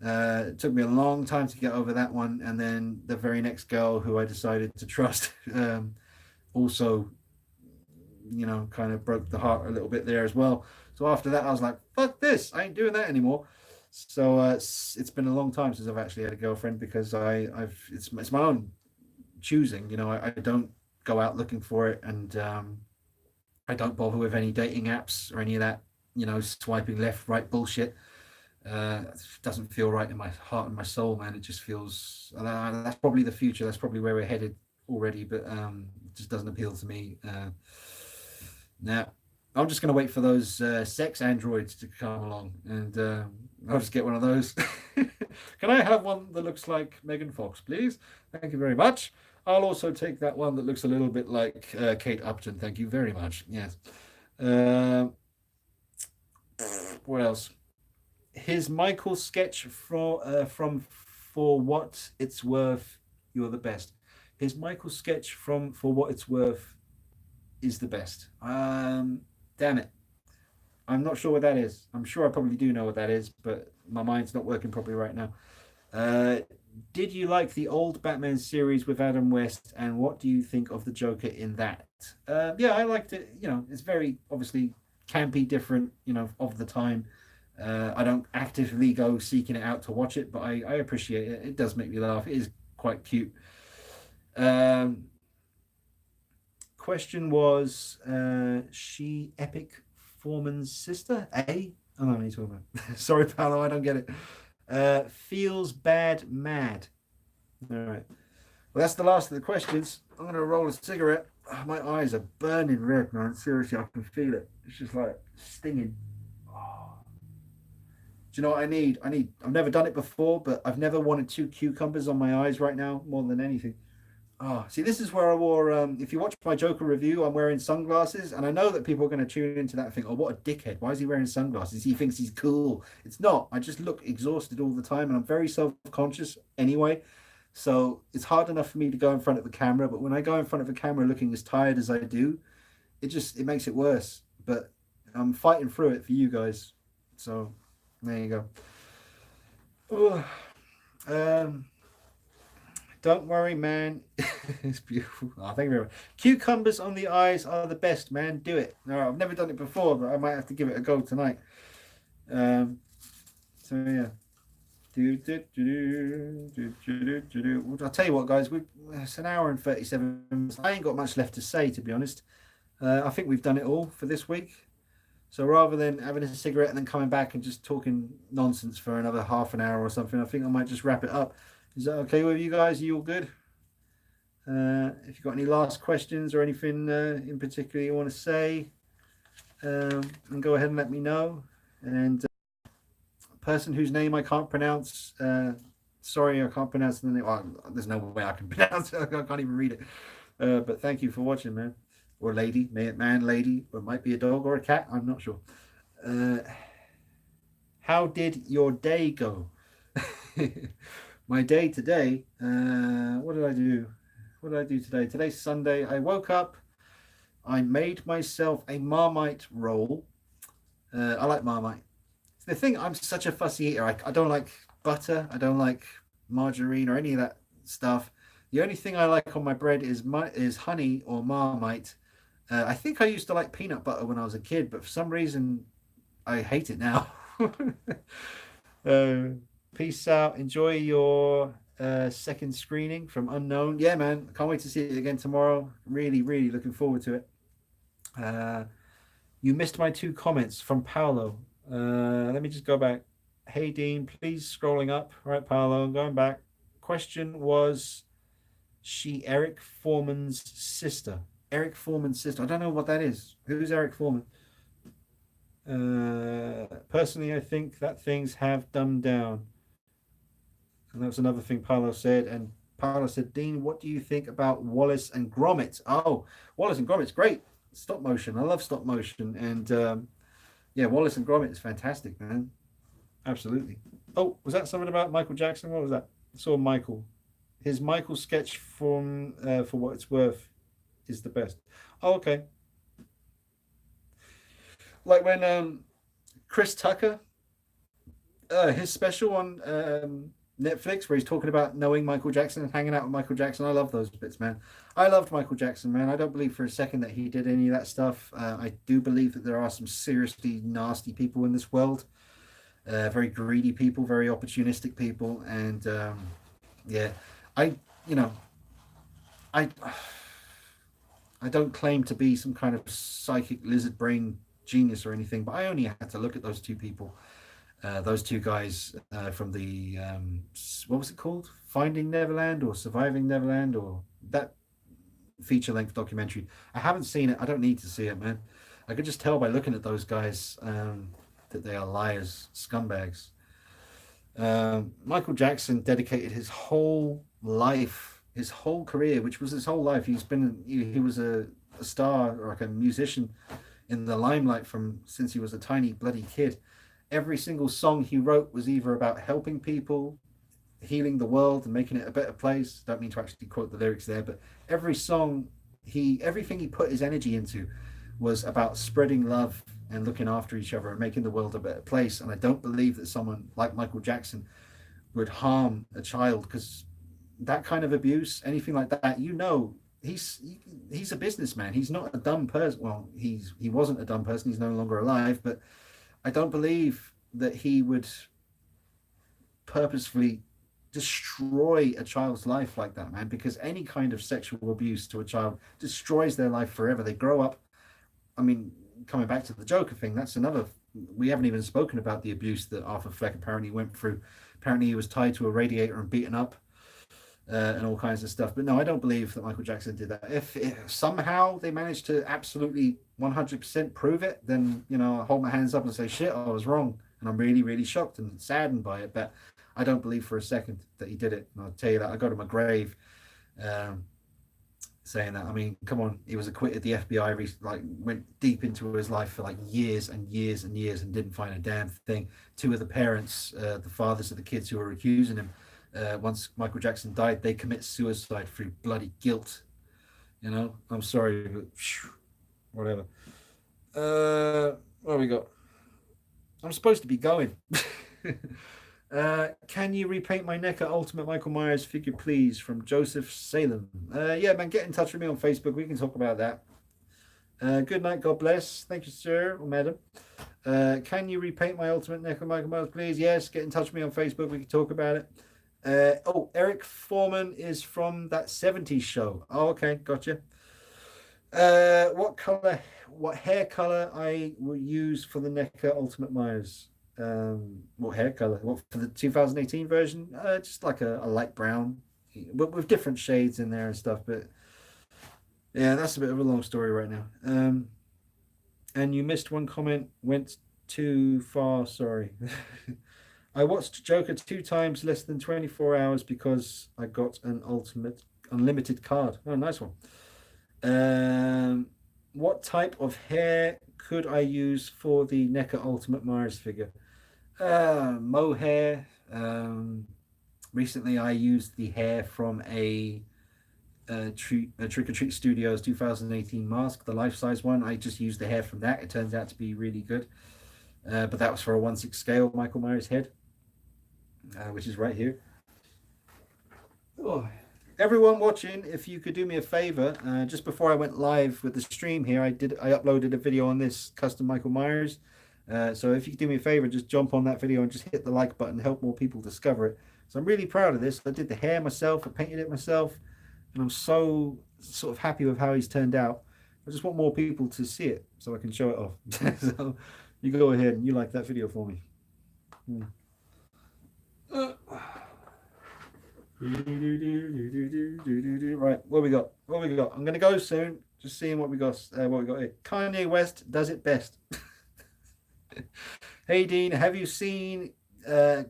It took me a long time to get over that one. And then the very next girl who I decided to trust also, kind of broke the heart a little bit there as well. So after that, I was like, fuck this. I ain't doing that anymore. So it's been a long time since I've actually had a girlfriend, because it's my own choosing. I don't go out looking for it, and I don't bother with any dating apps or any of that, swiping left, right bullshit. It doesn't feel right in my heart and my soul, man. It just feels that's probably the future. That's probably where we're headed already, but it just doesn't appeal to me. Now, I'm just gonna wait for those sex androids to come along, and I'll just get one of those. Can I have one that looks like Megan Fox, please? Thank you very much. I'll also take that one that looks a little bit like Kate Upton. Thank you very much. Yes. Uh, what else? His Michael sketch from For What It's Worth, You're the Best. His Michael sketch from For What It's Worth is the best. Damn it. I'm not sure what that is. I'm sure I probably do know what that is, but my mind's not working properly right now. Uh, did you like the old Batman series with Adam West, and what do you think of the Joker in that? Yeah, I liked it. It's very obviously campy, different, of the time. I don't actively go seeking it out to watch it, but I appreciate it. It does make me laugh. It is quite cute. Um, Question was, she Epic Foreman's sister? Oh, no, what are you talking about? Sorry, Paolo, I don't get it. Feels bad, mad. All right. Well, that's the last of the questions. I'm going to roll a cigarette. Oh, my eyes are burning red, man. Seriously, I can feel it. It's just like stinging. Oh. Do you know what I need? I've never done it before, but I've never wanted two cucumbers on my eyes right now more than anything. Oh, see, this is where I wore. If you watch my Joker review, I'm wearing sunglasses, and I know that people are going to tune into that and think, "Oh, what a dickhead! Why is he wearing sunglasses? He thinks he's cool." It's not. I just look exhausted all the time, and I'm very self-conscious anyway. So it's hard enough for me to go in front of the camera, but when I go in front of the camera looking as tired as I do, it makes it worse. But I'm fighting through it for you guys. So there you go. Oh, don't worry, man. It's beautiful. Oh, thank you very much. Cucumbers on the eyes are the best, man. Do it. No, I've never done it before, but I might have to give it a go tonight. So yeah. I'll tell you what, guys. It's an hour and 37 minutes. I ain't got much left to say, to be honest. I think we've done it all for this week. So rather than having a cigarette and then coming back and just talking nonsense for another half an hour or something, I think I might just wrap it up. Is that okay with you guys? Are you all good? If you've got any last questions or anything in particular you want to say, and go ahead and let me know. And person whose name I can't pronounce, sorry, I can't pronounce the name. Well, there's no way I can pronounce it. I can't even read it. But thank you for watching, man. Or lady, man, lady, or it might be a dog or a cat. I'm not sure. How did your day go? My day today, what did I do? What did I do today? Today's Sunday. I woke up. I made myself a Marmite roll. I like Marmite. The thing, I'm such a fussy eater. I don't like butter. I don't like margarine or any of that stuff. The only thing I like on my bread is honey or Marmite. I think I used to like peanut butter when I was a kid, but for some reason, I hate it now. Peace out. Enjoy your second screening from Unknown. Yeah, man. Can't wait to see it again tomorrow. Really, really looking forward to it. You missed my two comments from Paolo. Let me just go back. Hey, Dean, please scrolling up. All right, Paolo, I'm going back. Question was she Eric Foreman's sister? Eric Foreman's sister. I don't know what that is. Who's Eric Foreman? Personally, I think that things have dumbed down. And that was another thing Paolo said. And Paolo said, Dean, what do you think about Wallace and Gromit? Oh, Wallace and Gromit's great. Stop motion. I love stop motion. And yeah, Wallace and Gromit is fantastic, man. Absolutely. Oh, was that something about Michael Jackson? What was that? I saw Michael. His Michael sketch from For What It's Worth is the best. Oh, okay. Like when Chris Tucker, his special on Netflix, where he's talking about knowing Michael Jackson and hanging out with Michael Jackson. I love those bits, man. I loved Michael Jackson, man. I don't believe for a second that he did any of that stuff. I do believe that there are some seriously nasty people in this world, very greedy people, very opportunistic people, and yeah, I, you know, I, I don't claim to be some kind of psychic lizard brain genius or anything, but I only had to look at those two people. Those two guys from the what was it called, Finding Neverland or Surviving Neverland, or that feature-length documentary. I haven't seen it. I don't need to see it, man. I could just tell by looking at those guys that they are liars, scumbags. Michael Jackson dedicated his whole life, his whole career, which was his whole life. He was a star, or like a musician in the limelight from since he was a tiny bloody kid. Every single song he wrote was either about helping people, healing the world, and making it a better place. Don't mean to actually quote the lyrics there, but every song, everything he put his energy into was about spreading love and looking after each other and making the world a better place. And I don't believe that someone like Michael Jackson would harm a child, because that kind of abuse, anything like that, he's a businessman. He's not a dumb person. Well, he wasn't a dumb person. He's no longer alive, but I don't believe that he would purposefully destroy a child's life like that, man, because any kind of sexual abuse to a child destroys their life forever. They grow up. I mean, coming back to the Joker thing, that's another. We haven't even spoken about the abuse that Arthur Fleck apparently went through. Apparently, he was tied to a radiator and beaten up. And all kinds of stuff. But no, I don't believe that Michael Jackson did that. If somehow they managed to absolutely 100% prove it, then, I hold my hands up and say, shit, I was wrong. And I'm really, really shocked and saddened by it. But I don't believe for a second that he did it. And I'll tell you that. I go to my grave saying that. I mean, come on. He was acquitted. The FBI went deep into his life for years and years and years and didn't find a damn thing. Two of the parents, the fathers of the kids who were accusing him, once Michael Jackson died, they commit suicide through bloody guilt. I'm sorry, but whatever. What have we got? I'm supposed to be going. Can you repaint my NECA Ultimate Michael Myers figure, please? From Joseph Salem. Yeah, man, get in touch with me on Facebook. We can talk about that. Good night. God bless. Thank you, sir or madam. Can you repaint my Ultimate NECA Michael Myers, please? Yes, get in touch with me on Facebook. We can talk about it. Eric Foreman is from that 70s show. Oh, okay, gotcha. What hair color I will use for the NECA Ultimate Myers? What hair color? What for the 2018 version? Just like a light brown, but with different shades in there and stuff. But yeah, that's a bit of a long story right now. And you missed one comment. Went too far. Sorry. I watched Joker 2 times, less than 24 hours, because I got an unlimited card. Oh, nice one. What type of hair could I use for the NECA Ultimate Myers figure? Mohair. Recently, I used the hair from a Trick or Treat Studios 2018 mask, the life-size one. I just used the hair from that. It turns out to be really good. But that was for a 1/6 scale Michael Myers head. Which is right here. Oh. Everyone watching, if you could do me a favor, just before I went live with the stream here, I uploaded a video on this custom Michael Myers. So if you could do me a favor, just jump on that video and just hit the like button, help more people discover it. So I'm really proud of this. I did the hair myself, I painted it myself, and I'm so sort of happy with how he's turned out. I just want more people to see it so I can show it off. So you go ahead and you like that video for me. Right, what we got? I'm gonna go soon. Just seeing what we got. What we got here. Kanye West does it best. Hey Dean, have you seen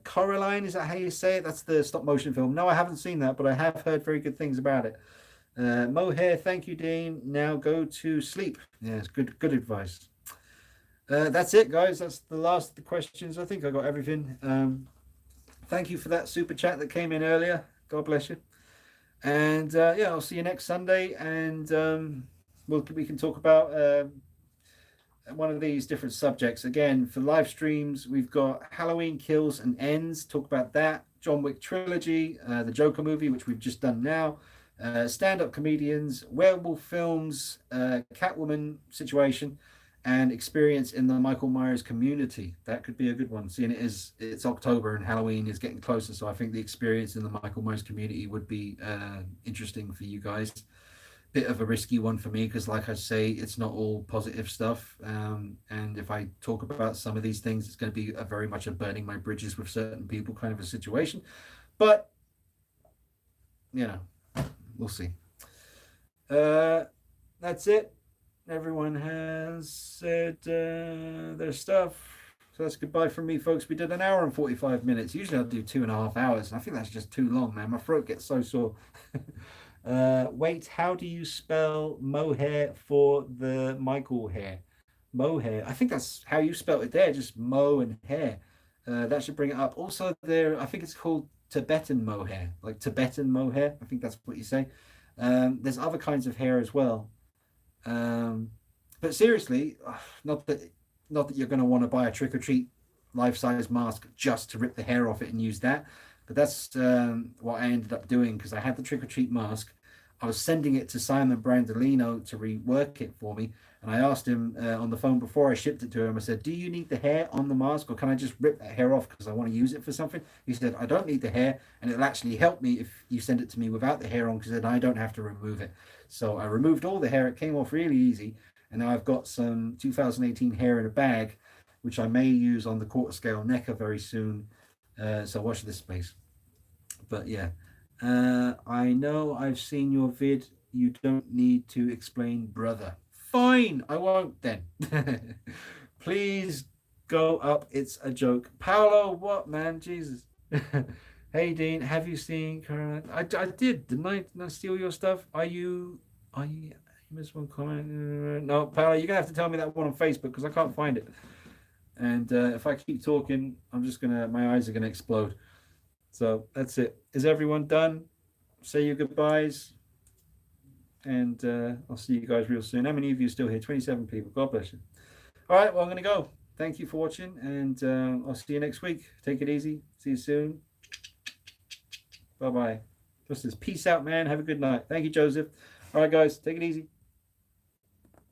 Coraline? Is that how you say it? That's the stop motion film. No, I haven't seen that, but I have heard very good things about it. Mohair, thank you, Dean. Now go to sleep. Yes, good advice. That's it, guys. That's the last of the questions. I think I got everything. Thank you for that super chat that came in earlier. God bless you. And yeah, I'll see you next Sunday, and we can talk about one of these different subjects. Again, for live streams, we've got Halloween Kills and Ends. Talk about that. John Wick trilogy, the Joker movie, which we've just done now. Stand-up comedians, werewolf films, Catwoman situation, and experience in the Michael Myers community. That could be a good one, seeing it's October and Halloween is getting closer, so I think the experience in the Michael Myers community would be interesting for you guys. Bit of a risky one for me because, like I say, it's not all positive stuff, and if I talk about some of these things, it's going to be very much a burning my bridges with certain people kind of a situation, but you know, we'll see. That's it. Everyone has said their stuff. So that's goodbye from me, folks. We did an hour and 45 minutes. Usually I do 2.5 hours. And I think that's just too long, man. My throat gets so sore. Wait, how do you spell mohair for the Michael hair? Mohair. I think that's how you spell it there. Just mo and hair. That should bring it up. Also, there, I think it's called Tibetan mohair. Like Tibetan mohair. I think that's what you say. There's other kinds of hair as well. But seriously, not that you're going to want to buy a trick-or-treat life-size mask just to rip the hair off it and use that, but that's what I ended up doing, because I had the trick-or-treat mask. I was sending it to Simon Brandolino to rework it for me, and I asked him on the phone before I shipped it to him. I said, do you need the hair on the mask, or can I just rip that hair off because I want to use it for something? He said, I don't need the hair, and it'll actually help me if you send it to me without the hair on, because then I don't have to remove it. So I removed all the hair. It came off really easy, and now I've got some 2018 hair in a bag, which I may use on the quarter scale NECA very soon. So watch this space. But yeah, I know I've seen your vid. You don't need to explain, brother. Fine, I won't then. Please go up. It's a joke. Paolo, what, man? Jesus. Hey, Dean, have you seen Caroline? I did. Didn't I steal your stuff? Are you missed one comment? No, Paolo, you're going to have to tell me that one on Facebook because I can't find it. And if I keep talking, my eyes are going to explode. So that's it. Is everyone done? Say your goodbyes. And I'll see you guys real soon. How many of you are still here? 27 people. God bless you. All right, well, I'm going to go. Thank you for watching, and I'll see you next week. Take it easy. See you soon. Bye-bye. Just this. Peace out, man. Have a good night. Thank you, Joseph. All right, guys. Take it easy.